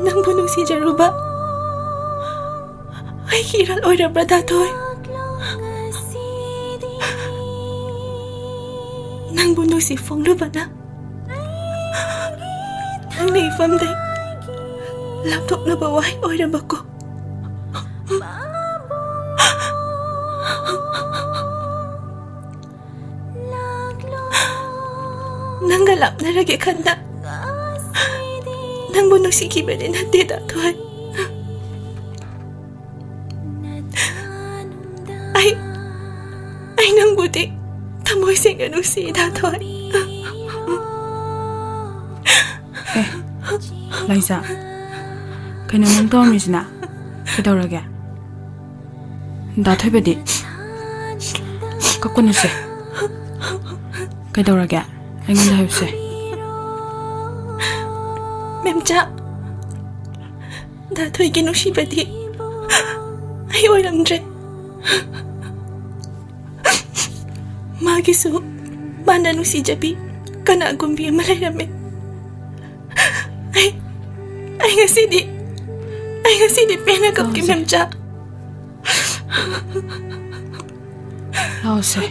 ꯅꯪꯕꯨ ꯅꯨꯡꯁꯤꯖꯔꯨꯕ ꯑꯩꯒꯤ ꯏꯔꯥꯜ ꯑꯣꯏꯔꯕ꯭ꯔꯥ ꯗꯥꯊꯣꯏ ꯅꯪꯕꯨ ꯅꯨꯡꯁꯤ ꯐꯣꯡꯂꯨꯕꯅ ꯅꯪꯅ ꯏꯐꯝꯗꯩ ꯂꯥꯞꯊꯣꯛꯅꯕ ꯋꯥꯍꯩ ꯑꯣꯏꯔꯕꯀꯣ ꯅꯪꯒ ꯂꯥꯞꯅꯔꯒꯦ ꯈꯟꯗ ꯅꯪꯕꯨ ꯅꯨꯡꯁꯤꯈꯤꯕꯗꯤ ꯅꯠꯇꯦ ꯗꯥꯊꯣꯏ ꯑꯩ ꯅꯪꯕꯨꯗꯤ ꯊꯃꯣꯏ ꯁꯦꯡꯅ ꯅꯨꯡꯁꯤ ꯗꯥꯊꯣꯏ ꯂꯥꯏꯖꯥ ꯀꯩꯅꯣ ꯅꯪ ꯇꯧꯔꯝꯃꯤꯁꯤꯅ ꯀꯩꯗꯧꯔꯒꯦ ꯗꯥ ꯊꯣꯏꯕꯗꯤ ꯀꯞꯀꯅꯨꯁꯦ ꯀꯩꯗꯧꯔꯒꯦ ꯑꯩꯉꯣꯟꯗ ꯍꯥꯏꯕꯁꯦ ꯃꯦꯝꯆꯥ ꯗꯥꯊꯣꯏꯒꯤ ꯅꯨꯡꯁꯤꯕꯗꯤ ꯑꯩ ꯑꯣꯏꯔꯝꯗ꯭ꯔꯦ ꯃꯥꯒꯤꯁꯨ ꯃꯥꯅ ꯅꯨꯡꯁꯤꯖꯕꯤ ꯀꯅꯥꯒꯨꯝꯕꯤ ꯑꯃ ꯂꯩꯔꯝꯃꯦ ꯑꯩ ꯉꯁꯤꯗꯤ ꯄꯦꯟꯅ ꯀꯞꯀꯤ ꯃꯦꯝꯆꯥ ꯂꯥꯛꯑꯣꯁꯦ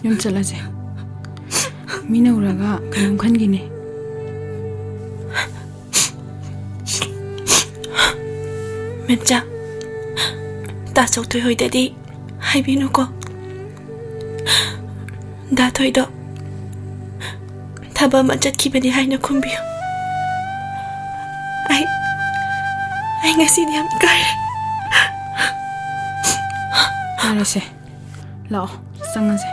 ꯌꯨꯝ ꯆꯠꯂꯁꯦ ꯃꯤꯅ ꯎꯔꯒ ꯀꯩꯅꯣꯝ ꯈꯟꯈꯤꯅꯤ ꯃꯦꯝꯆꯥ ꯗꯥ ꯆꯧꯊꯣꯏ ꯍꯣꯏꯗꯗꯤ ꯍꯥꯏꯕꯤꯅꯨꯀꯣ ꯗꯥꯊꯣꯏꯗꯣ ꯊꯕꯛ ꯑꯃ ꯆꯠꯈꯤꯕꯅꯤ ꯍꯥꯏꯅ ꯈꯨꯝꯕꯤꯌꯨ ꯑꯩ ꯉꯁꯤꯗꯤ ꯌꯥꯝ ꯏꯀꯥꯏꯔꯦ ꯌꯥꯔꯁꯦ ꯂꯥꯛꯑꯣ ꯆꯪꯉꯁꯦ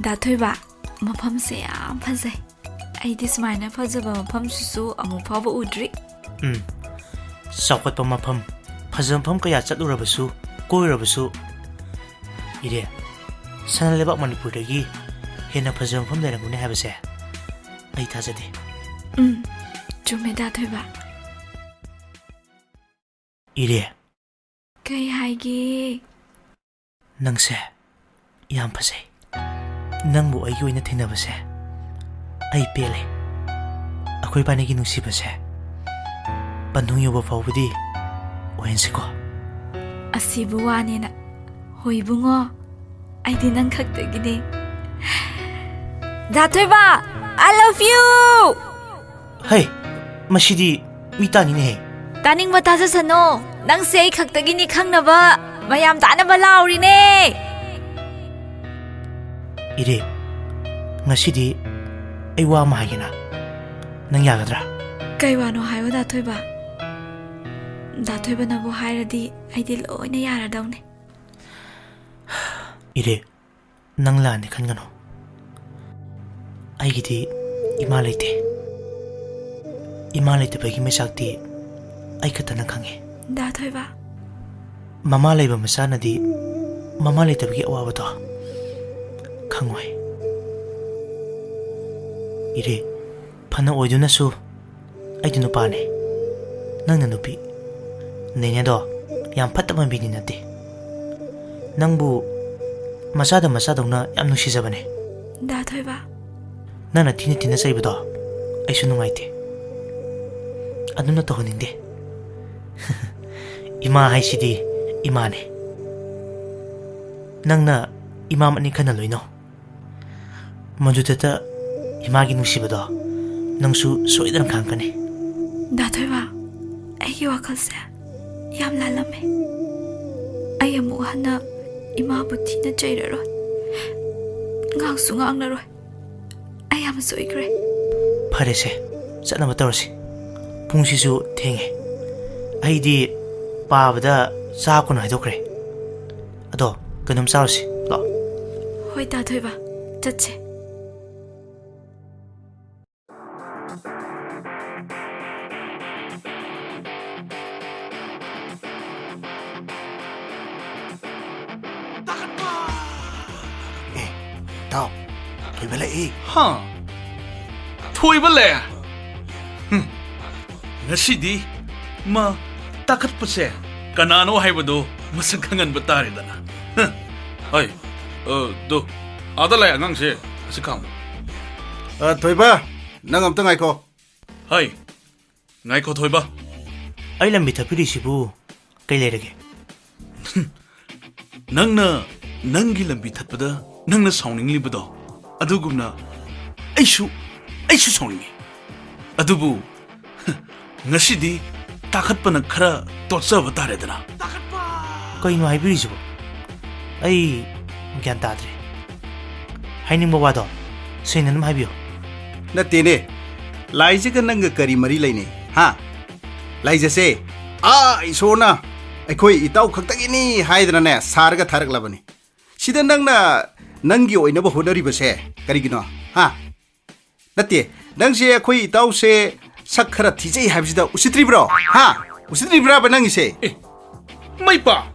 ꯗꯥꯊꯣꯏꯕ ꯃꯐꯝꯁꯦ ꯌꯥꯝ ꯐꯖꯩ ꯑꯩꯗꯤ ꯁꯨꯃꯥꯏꯅ ꯐꯖꯕ ꯃꯐꯝꯁꯤꯁꯨ ꯑꯃꯨꯛ ꯐꯥꯎꯕ ꯎꯗ꯭ꯔꯤ ꯆꯥꯎꯈꯠꯄ ꯃꯐꯝ ꯐꯖꯕ ꯃꯐꯝ ꯀꯌꯥ ꯆꯠꯂꯨꯔꯕꯁꯨ ꯀꯣꯏꯔꯕꯁꯨ ꯏꯔꯦ ꯁꯅꯥ ꯂꯩꯕꯥꯛ ꯃꯅꯤꯄꯨꯔꯗꯒꯤ ꯍꯦꯟꯅ ꯐꯖꯕ ꯃꯐꯝ ꯂꯩꯔꯝꯒꯅꯤ ꯍꯥꯏꯕꯁꯦ ꯑꯩ ꯊꯥꯖꯗꯦ ꯆꯨꯝꯃꯦ ꯗꯥꯊꯣꯏꯕ ꯏꯔꯦ ꯀꯩ ꯍꯥꯏꯒꯦ ꯅꯪꯁꯦ ꯌꯥꯝ ꯐꯖꯩ ꯅꯪꯕꯨ ꯑꯩꯒꯤ ꯑꯣꯏꯅ ꯊꯦꯡꯅꯕꯁꯦ ꯑꯩ ꯄꯦꯜꯂꯦ ꯑꯩꯈꯣꯏ ꯏꯕꯥꯅꯤꯒꯤ ꯅꯨꯡꯁꯤꯕꯁꯦ ꯄꯟꯊꯨꯡ ꯌꯧꯕ ꯐꯥꯎꯕꯗꯤ ꯑꯣꯏꯍꯟꯁꯤꯀꯣ ꯑꯁꯤꯕꯨ ꯋꯥꯅꯦꯅ ꯍꯣꯏ ꯏꯕꯨꯡꯉꯣ ꯑꯩꯗꯤ ꯅꯪ ꯈꯛꯇꯒꯤꯅꯦ ꯗꯥꯊꯣꯏꯕ I love you ꯍꯩ ꯃꯁꯤꯗꯤ ꯃꯤ ꯇꯥꯅꯤꯅꯦꯍꯦ ꯇꯥꯅꯤꯡꯕ ꯇꯥꯖꯁꯅꯣ ꯅꯪꯁꯦ ꯑꯩ ꯈꯛꯇꯒꯤꯅꯤ ꯈꯪꯅꯕ ꯃꯌꯥꯝ ꯇꯥꯅꯕ ꯂꯥꯎꯔꯤꯅꯦ ꯏꯔꯦ ꯉꯁꯤꯗꯤ ꯑꯩ ꯋꯥ ꯑꯃ ꯍꯥꯏꯒꯦꯅ ꯅꯪ ꯌꯥꯒꯗ꯭ꯔꯥ ꯀꯩ ꯋꯥꯅꯣ ꯍꯥꯏꯌꯣ ꯗꯥꯊꯣꯏꯕ ꯗꯥꯊꯣꯏꯕꯅꯕꯨ ꯍꯥꯏꯔꯗꯤ ꯑꯩꯗꯤ ꯂꯣꯏꯅ ꯌꯥꯔꯗꯧꯅꯦ ꯏꯔꯦ ꯅꯪ ꯂꯥꯟꯅꯤ ꯈꯟꯒꯅꯨ ꯑꯩꯒꯤꯗꯤ ꯏꯃꯥ ꯂꯩꯇꯦ ꯏꯃꯥ ꯂꯩꯇꯕꯒꯤ ꯃꯩꯁꯥꯛꯇꯤ ꯑꯩ ꯈꯛꯇꯅ ꯈꯪꯉꯦ ꯗꯥꯊꯣꯏꯕ ꯃꯃꯥ ꯂꯩꯕ ꯃꯆꯥꯅꯗꯤ ꯃꯃꯥ ꯂꯩꯇꯕꯒꯤ ꯑꯋꯥꯕꯗꯣ ꯈꯪꯉꯣꯏ ꯏꯔꯦ ꯐꯅ ꯑꯣꯏꯗꯨꯅꯁꯨ ꯑꯩꯗꯤ ꯅꯨꯄꯥꯅꯦ ꯅꯪꯅ ꯅꯨꯄꯤ ꯅꯦꯅꯦꯗꯣ ꯌꯥꯝ ꯐꯠꯇꯕ ꯃꯤꯗꯤ ꯅꯠꯇꯦ ꯅꯪꯕꯨ ꯃꯆꯥꯗ ꯃꯆꯥꯗꯧꯅ ꯌꯥꯝ ꯅꯨꯡꯁꯤꯖꯕꯅꯦ ꯗꯥꯊꯣꯏꯕ ꯅꯪꯅ ꯊꯤꯅ ꯊꯤꯅ ꯆꯩꯕꯗꯣ ꯑꯩꯁꯨ ꯅꯨꯡꯉꯥꯏꯇꯦ ꯑꯗꯨꯅ ꯇꯧꯍꯟꯅꯤꯡꯗꯦ ꯏꯃꯥ ꯍꯥꯏꯁꯤꯗꯤ ꯏꯃꯥꯅꯦ ꯅꯪꯅ ꯏꯃꯥꯃꯛꯅꯤ ꯈꯟꯅ ꯂꯣꯏꯅꯧ ꯃꯗꯨꯗꯇ 이마기 누시보다 능수 소이드는 강가네. 나들와 애기 와kalse yam lalame. Ayamu hana imabu tina jairaro. Ngangsu ngangnaro. Ayam soigre. 파레세 짠나마 떨어시. 붕시수 탱해. 아이디 바보다 싸구나 해도 그래. 아도 그놈 싸우시. 너. 호이 나들와 자체. Tao, thôi bale e. Ha. Thôi bale. Ngasidi ma takat pa se. Kanano haibado masagkangan ba tare dana. Ay. Do. Adala ngang se sikam. Thôi ba, nang am tangai ko. Hay. Ngai ko thôi ba. Ai lam bita piri sibu kai lerege. Nangna nangi lambi thatpada nangna sauningli bado adugumna aishu sauningli adubu ngasidi takhatpana khara totsa batare dana kai no haibiri sibu ai gyan tadre haining bawa do seinanam haibiyo Na tene, laije ka nang kari mari laine. Ha. Laije se. Isona. Aikoi itau khaktakini haidra ne sarga tharak labani. Sida nangna nangi oinaba honari base karigino. Ha. Nate, nang se aikoi itau se sakhara thijai habsida usitri bro. Ha. Usitri bra banangi se. Mai pa.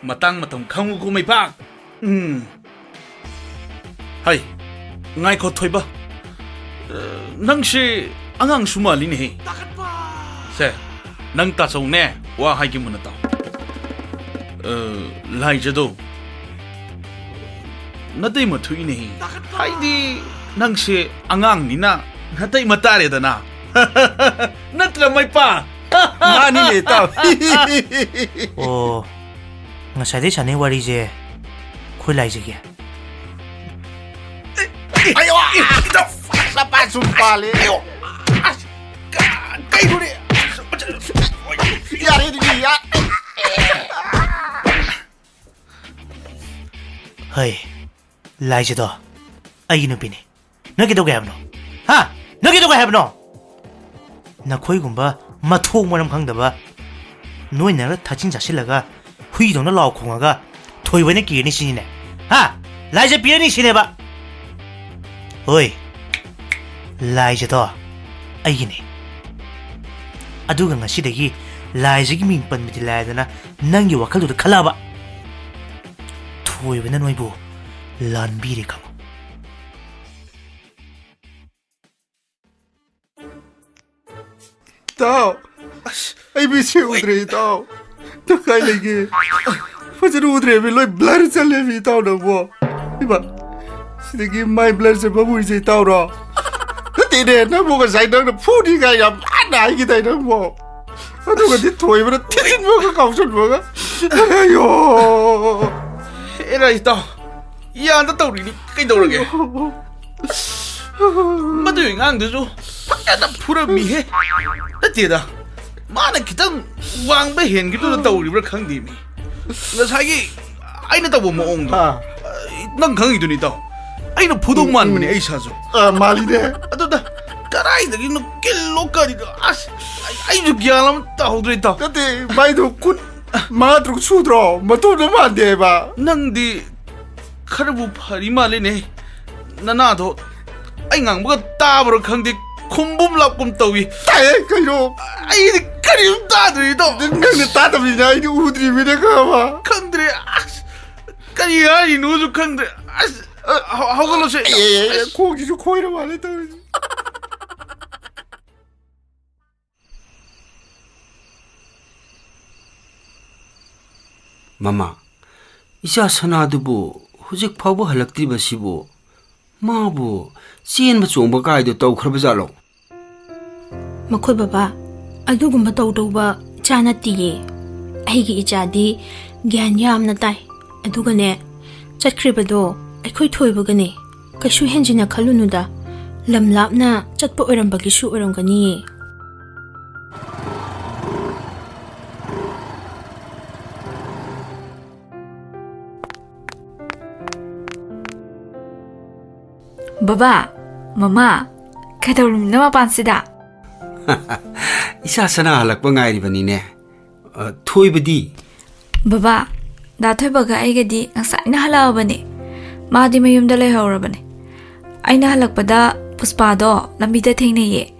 Matang matam khangu ko mai pa. Hai. Ngai ko thoiba. Nang se angang sumali ne. Se. Nang ta chong ne wa hai ki mun ta. Lai jado. Natai ma thui ne. Hai di nang se angang ni na. Natai ma tare da na. Natra mai pa. Nani ne tao. Oh. Ngasade chane wari je. Khoi lai je kya. Ayo, ito sapa sumpale. Ayo. Kay guni. Yari di ya. Hai. Lai je do. Ai nu pini. Na ki do ga habno. Ha. Na ki do ga habno. Na khoi gumba mathong maram khang da ba. Noi na ra thachin jasilaga hui dong na law khonga ga thoi bane ki ni sin ne. Ha. ꯂꯥꯏꯖ ꯄꯤꯔꯅꯤ ꯁꯤꯅꯦꯕ ꯍꯣꯏ ꯂꯥꯏꯖꯗꯣ ꯑꯩꯒꯤꯅꯤ ꯑꯗꯨꯒ ꯉꯁꯤꯗꯒꯤ ꯂꯥꯏꯖꯒꯤ ꯃꯤꯡ ꯄꯟꯕꯗꯤ ꯂꯥꯏꯗꯅ ꯅꯪꯒꯤ ꯋꯥꯈꯜꯗꯨꯗ ꯈꯜꯂꯕ ꯊꯣꯏꯕꯅ ꯅꯣꯏꯕꯨ ꯂꯥꯟꯕꯤꯔꯦ ꯈꯪꯉꯣ ꯏꯇꯥꯎ ꯑꯩ ꯃꯤꯠꯁꯦ ꯎꯗ꯭ꯔꯦ ꯏꯇꯥꯎ ꯀꯥꯏ ꯂꯩꯒꯦ ꯐꯖꯅ ꯎꯗ꯭ꯔꯦꯃꯤ ꯂꯣꯏ ꯕ꯭ꯂꯔ ꯆꯠꯂꯦꯃꯤ ꯏꯇꯥꯎ ꯅꯪꯕꯣ 이봐 시댁이 마이 블러드 버블이 있다오라 그때네 나 뭐가 사이다는 푸리가 야 많아 이기다 이런 뭐 누가 네 토이브로 티진 뭐가 가우선 뭐가 아유 에라 있다 이안다 떠오르니 깨더러게 마도 앙드죠 밖에다 풀어미해 어때다 마는 기당 왕배 현기도 떠오르버 강디미 나 사기 아이는 또 뭐 옹도 난 강이도니다 아이는 보동만 보니 에이사죠 말이네 아도다 까라이다 이놈 낄로까지가 아이도 기아람 따오드랬다 근데 마이도 굿 마드로 수드로 뭐도 너무 안 돼 봐 낭디 카르부 파리 말이네 나나도 아이 낭보가 따버려 강디 콤봄 랍꼼 따위 따에 그이로 아이 카림 따드리도 능강에 따답이냐 이리 우드리미네 가봐 강들의 까니야 이 노조 강들 하걸로세 고기 좀 코이로 말했다 마마 이자 선아두부 후직 파부 할락드리바시부 마부 ꯆꯦꯟꯕ ꯆꯣꯡꯕ ꯀꯥꯏꯗꯣ ꯇꯧꯈ꯭ꯔꯕꯖꯥꯠꯂꯣ ꯃꯈꯣꯏ ꯕꯕꯥ ꯑꯗꯨꯒꯨꯝꯕ ꯇꯧꯗꯧꯕ ꯏꯆꯥ ꯅꯠꯇꯤꯌꯦ ꯑꯩꯒꯤ ꯏꯆꯥꯗꯤ ꯒ꯭ꯌꯥꯟ ꯌꯥꯝꯅ ꯇꯥꯏ ꯑꯗꯨꯒꯅꯦ ꯆꯠꯈ꯭ꯔꯤꯕꯗꯣ ꯑꯩꯈꯣꯏ ꯊꯣꯏꯕꯒꯅꯦ ꯀꯩꯁꯨ ꯍꯦꯟꯖꯤꯟꯅ ꯈꯜꯂꯨꯅꯨꯗ ꯂꯝ ꯂꯥꯞꯅ ꯆꯠꯄ ꯑꯣꯏꯔꯝꯕꯒꯤꯁꯨ ꯑꯣꯏꯔꯝꯒꯅꯤꯌꯦ Baba, Mama, kaidaurumna mapansida. Isa sana halakpa ngairibanine. Thoibadi. Baba, da thoibaga aigadi ngasaina halabane. Madi mayumda leihorabane. Aina halakpada Puspado lambida thengnaye.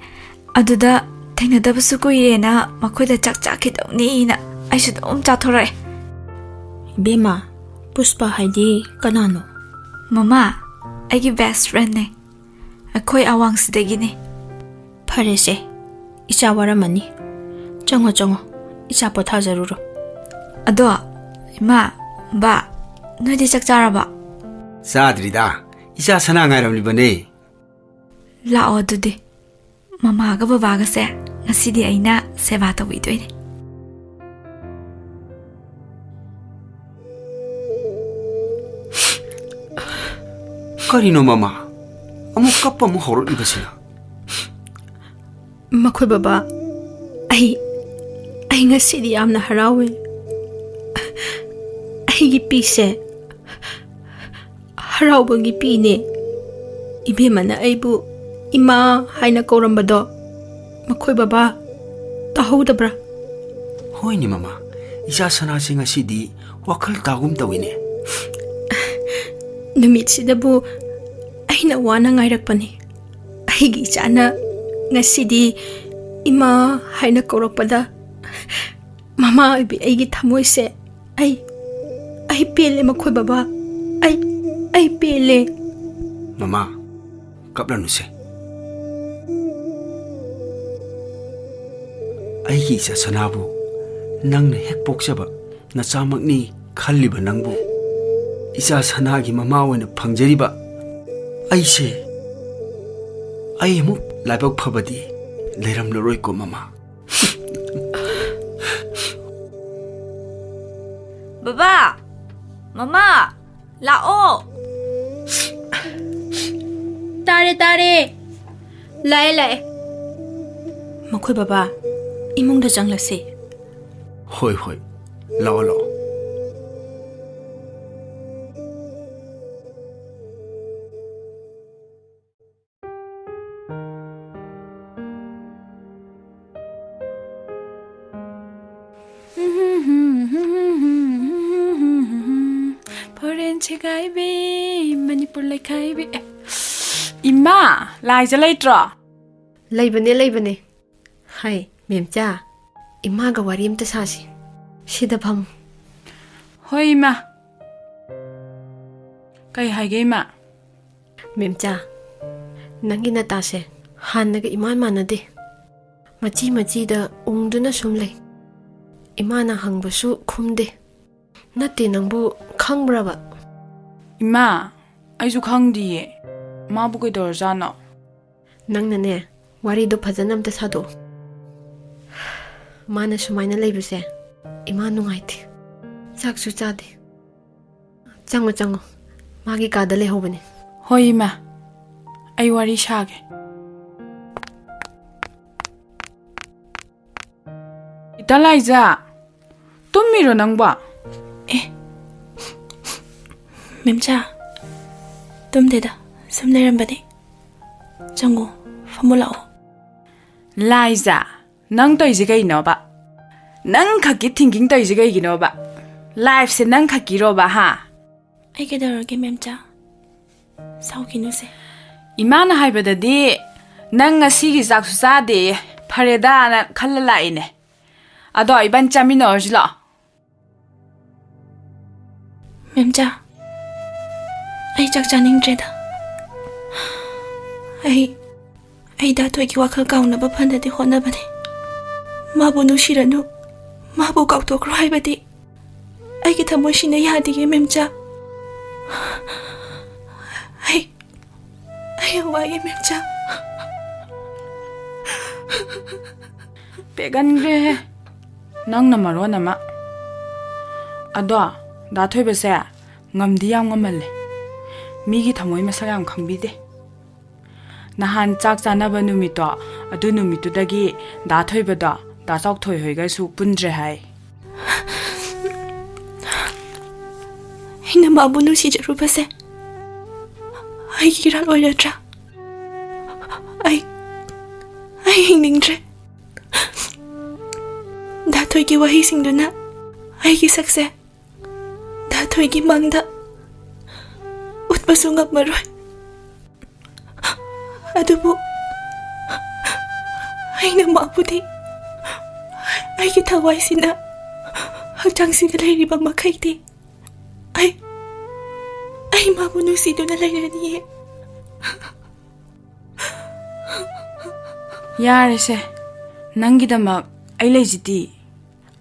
Aduda thengnadabasu kuirena makhoida chakchakidawni na aishu dum chathore. Bema, Puspa haidi kanano? Mama, aigi best friend ne. Akoi awangsidagine. Parese, icha waramani. Chango chango, icha pothajaruro. Ado, ima, ba, noidi chakcharaba. Sadrida, isa sana ngairamlibane. Lao dudi. Mama ga baba ga se, ngasidi aina seba tawidoine. Karino mama, amu kappa mu horot ibasina. Makhoi baba, ai ngasidi yamna harawe. Ai gi pise. Haraubangi pine. Ibemana aibu ima haina korambado. Makhoi baba, tahodabra. Hoini mama, isa sana singa sidi wakal tagum tawine. Numitsidabu aina wana ngairakpani. Aigi ichana ngasidi ima haina korokpada. Mama ibi aigi thamoise ai pele makhoi baba. Ai pele. Mama, kaplanuse. Aigi isa sanabu nangna hek poksaba na chamakni khalliba nangbu. Isa sanagi mama wana phangjariba aise ai amuk laibak phabadi leiram loroi ko mama. Baba, Mama, lao. Tare. Lai. Makhoi baba, imungda janglase. Hoi, lao. Nagaland ꯁꯦꯒꯥꯏꯕꯤ Manipur ꯂꯩꯈꯥꯏꯕꯤ ꯏꯃꯥ ꯂꯥꯏꯖ ꯂꯩꯇ꯭ꯔꯣ ꯂꯩꯕꯅꯦ ꯂꯩꯕꯅꯦ ꯍꯥꯏ ꯃꯦꯝꯆꯥ ꯏꯃꯥꯒ ꯋꯥꯔꯤ ꯑꯝꯇ ꯁꯥꯁꯤ ꯁꯤꯗ ꯐꯝ ꯍꯣꯏ ꯏꯃꯥ ꯀꯩ ꯍꯥꯏꯒꯦ ꯏꯃꯥ ꯃꯦꯝꯆꯥ ꯅꯪꯒꯤ ꯅꯇꯥꯁꯦ ꯍꯥꯟꯅꯒ ꯏꯃꯥꯟ ꯃꯥꯟꯅꯗꯦ ꯃꯆꯤ ꯃꯆꯤꯗ ꯎꯪꯗꯨꯅ ꯁꯨꯝ ꯂꯩ ꯏꯃꯥꯅ ꯍꯪꯕꯁꯨ ꯈꯨꯝꯗꯦ ꯅꯠꯇꯦ ꯅꯪꯕꯨ ꯈꯪꯕ꯭ꯔꯕ ꯏꯃꯥ ꯑꯩꯁꯨ ꯈꯪꯗꯤꯌꯦ ꯃꯥꯕꯨ ꯀꯩꯗꯧꯔꯖꯥꯠꯅꯣ ꯅꯪꯅꯅꯦ ꯋꯥꯔꯤꯗꯣ ꯐꯖꯅ ꯑꯝꯇ ꯁꯥꯗꯣꯛ ꯃꯥꯅ ꯁꯨꯃꯥꯏꯅ ꯂꯩꯕꯁꯦ ꯏꯃꯥ ꯅꯨꯡꯉꯥꯏꯇꯦ ꯆꯥꯛꯁꯨ ꯆꯥꯗꯦ ꯆꯪꯉꯣ ꯆꯪꯉꯣ ꯃꯥꯒꯤ ꯀꯥꯗ ꯂꯩꯍꯧꯕꯅꯦ ꯍꯣꯏ ꯏꯃꯥ ꯑꯩ ꯋꯥꯔꯤ ꯁꯥꯒꯦ ꯏꯇꯥ ꯂꯥꯏꯖꯥ ꯇꯨꯝꯃꯤꯔꯣ ꯅꯪꯕ ꯃꯦꯝꯆꯥ ꯇꯨꯝꯗꯦꯗ ꯁꯨꯝ ꯂꯩꯔꯝꯕꯅꯦ ꯆꯪꯉꯣ ꯐꯝꯃꯨ ꯂꯥꯛꯑꯣ ꯂꯥꯏꯖꯥ ꯅꯪ ꯇꯧꯏꯁꯦ ꯀꯩꯅꯣꯕ ꯅꯪ ꯈꯛꯀꯤ ꯊꯤꯡꯀꯤꯡ ꯇꯧꯏꯁꯦ ꯀꯩꯒꯤꯅꯣꯕ ꯂꯥꯏꯐꯁꯦ ꯅꯪ ꯈꯛꯀꯤꯔꯣꯕ ꯍꯥ ꯑꯩ ꯀꯩꯗꯧꯔꯒꯦ ꯃꯦꯝꯆꯥ ꯁꯥꯎꯈꯤꯅꯨꯁꯦ ꯏꯃꯥꯅ ꯍꯥꯏꯕꯗꯗꯤ ꯅꯪ ꯉꯁꯤꯒꯤ ꯆꯥꯛꯁꯨ ꯆꯥꯗꯦ ꯐꯔꯦꯗꯥꯅ ꯈꯜꯂ ꯂꯥꯛꯏꯅꯦ ꯑꯗꯣ ꯏꯕꯥꯅꯤ ꯆꯥꯃꯤꯟꯅꯔꯁꯤ ꯂꯥꯛꯑꯣ ꯃꯦꯝꯆꯥ ꯑꯩ ꯆꯥꯛ ꯆꯥꯅꯤꯡꯗ꯭ꯔꯦꯗ ꯑꯩ ꯗꯥꯊꯣꯏꯒꯤ ꯋꯥꯈꯜ ꯀꯥꯎꯅꯕ ꯐꯅꯗꯤ ꯍꯣꯠꯅꯕꯅꯦ ꯃꯥꯕꯨ ꯅꯨꯡꯁꯤꯔꯅꯨ ꯃꯥꯕꯨ ꯀꯥꯎꯊꯣꯛꯈ꯭ꯔꯣ ꯍꯥꯏꯕꯗꯤ ꯑꯩꯒꯤ ꯊꯃꯣꯏꯁꯤꯅ ꯌꯥꯗꯤꯌꯦ ꯃꯦꯝꯆꯥ ꯑꯩ ꯌꯥꯝ ꯋꯥꯏꯌꯦ ꯃꯦꯝꯆꯥ ꯄꯦꯒꯟꯈ꯭ꯔꯦꯍꯦ ꯅꯪꯅ ꯃꯔꯣꯟ ꯑꯃ ꯑꯗꯣ ꯗꯥꯊꯣꯏꯕꯁꯦ ꯉꯝꯗꯤ ꯌꯥꯝ ꯉꯝꯃꯜꯂꯦ ꯃꯤꯒꯤ ꯊꯃꯣꯏ ꯃꯁꯛ ꯌꯥꯝ ꯈꯪꯕꯤꯗꯦ ꯅꯍꯥꯟ ꯆꯥꯛ ꯆꯥꯅꯕ ꯅꯨꯃꯤꯠꯇꯣ ꯑꯗꯨ ꯅꯨꯃꯤꯠꯇꯨꯗꯒꯤ ꯗꯥꯊꯣꯏꯕꯗꯣ ꯗꯥ ꯆꯥꯎꯊꯣꯏ ꯍꯣꯏꯒꯁꯨ ꯄꯨꯟꯗ꯭ꯔꯦ ꯍꯥꯏ ꯑꯩꯅ ꯃꯥꯕꯨ ꯅꯨꯡꯁꯤꯖꯔꯨꯕꯁꯦ ꯑꯩꯒꯤ ꯏꯔꯥꯜ ꯑꯣꯏꯔꯗ꯭ꯔꯥ ꯑꯩ ꯍꯤꯡꯅꯤꯡꯗ꯭ꯔꯦ ꯗꯥꯊꯣꯏꯒꯤ ꯋꯥꯍꯩꯁꯤꯡꯗꯨꯅ ꯑꯩꯒꯤ ꯁꯛꯁꯦ ꯗꯥꯊꯣꯏꯒꯤ ꯃꯪꯗ ꯎꯠꯄꯁꯨ ꯉꯝꯃꯔꯣꯏ ꯑꯗꯨꯕꯨ ꯑꯩꯅ ꯃꯥꯕꯨꯗꯤ ꯑꯩꯒꯤ ꯊꯋꯥꯏꯁꯤꯅ ꯍꯛꯆꯥꯡꯁꯤꯗ ꯂꯩꯔꯤꯕ ꯃꯈꯩꯗꯤ ꯑꯩ ꯃꯥꯕꯨ ꯅꯨꯡꯁꯤꯗꯨꯅ ꯂꯩꯔꯅꯤꯌꯦ ꯌꯥꯔꯦꯁꯦ ꯅꯪꯒꯤꯗꯃꯛ ꯑꯩ ꯂꯩꯖꯤꯗꯤ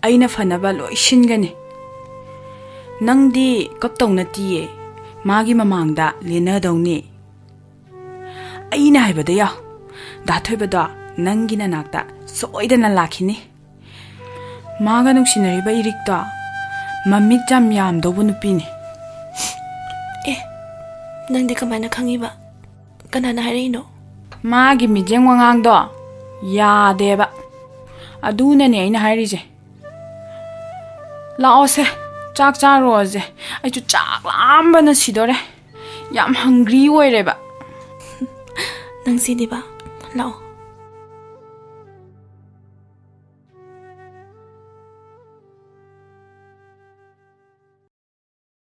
ꯑꯩꯅ ꯐꯅꯕ ꯂꯣꯏ ꯁꯤꯟꯒꯅꯤ ꯅꯪꯗꯤ ꯀꯞꯇꯧ ꯅꯠꯇꯤꯌꯦ ꯃꯥꯒꯤ ꯃꯃꯥꯡꯗ ꯂꯦꯟꯅꯗꯧꯅꯤ ꯑꯩꯅ ꯍꯥꯏꯕꯗ ꯌꯥꯎ ꯗꯥꯊꯣꯏꯕꯗꯣ ꯅꯪꯒꯤ ꯅꯅꯥꯛꯇ ꯁꯣꯏꯗꯅ ꯂꯥꯛꯈꯤꯅꯤ ꯃꯥꯒ ꯅꯨꯡꯁꯤꯅꯔꯤꯕ ꯏꯔꯤꯛꯇꯣ ꯃꯃꯤꯠ ꯌꯥꯝ ꯌꯥꯝꯗꯧꯕ ꯅꯨꯄꯤꯅꯤ ꯅꯪꯗꯤ ꯀꯃꯥꯏꯅ ꯈꯪꯉꯤꯕ ꯀꯅꯥꯅ ꯍꯥꯏꯔꯛꯏꯅꯣ ꯃꯥꯒꯤ ꯃꯤꯠꯌꯦꯡ ꯋꯥꯉꯥꯡꯗꯣ ꯌꯥꯗꯦꯕ ꯑꯗꯨꯅꯅꯦ ꯑꯩꯅ ꯍꯥꯏꯔꯤꯁꯦ ꯂꯥꯛꯑꯣꯁꯦ ꯆꯥꯛ ꯆꯥꯔꯨꯔꯁꯦ ꯑꯩꯁꯨ ꯆꯥꯛ ꯂꯥꯝꯕꯅ ꯁꯤꯗꯣꯔꯦ ꯌꯥꯝ ꯍꯪꯒ꯭ꯔꯤ ꯑꯣꯏꯔꯦꯕ ꯅꯪ ꯁꯤꯗꯤꯕ ꯂꯥꯛꯑꯣ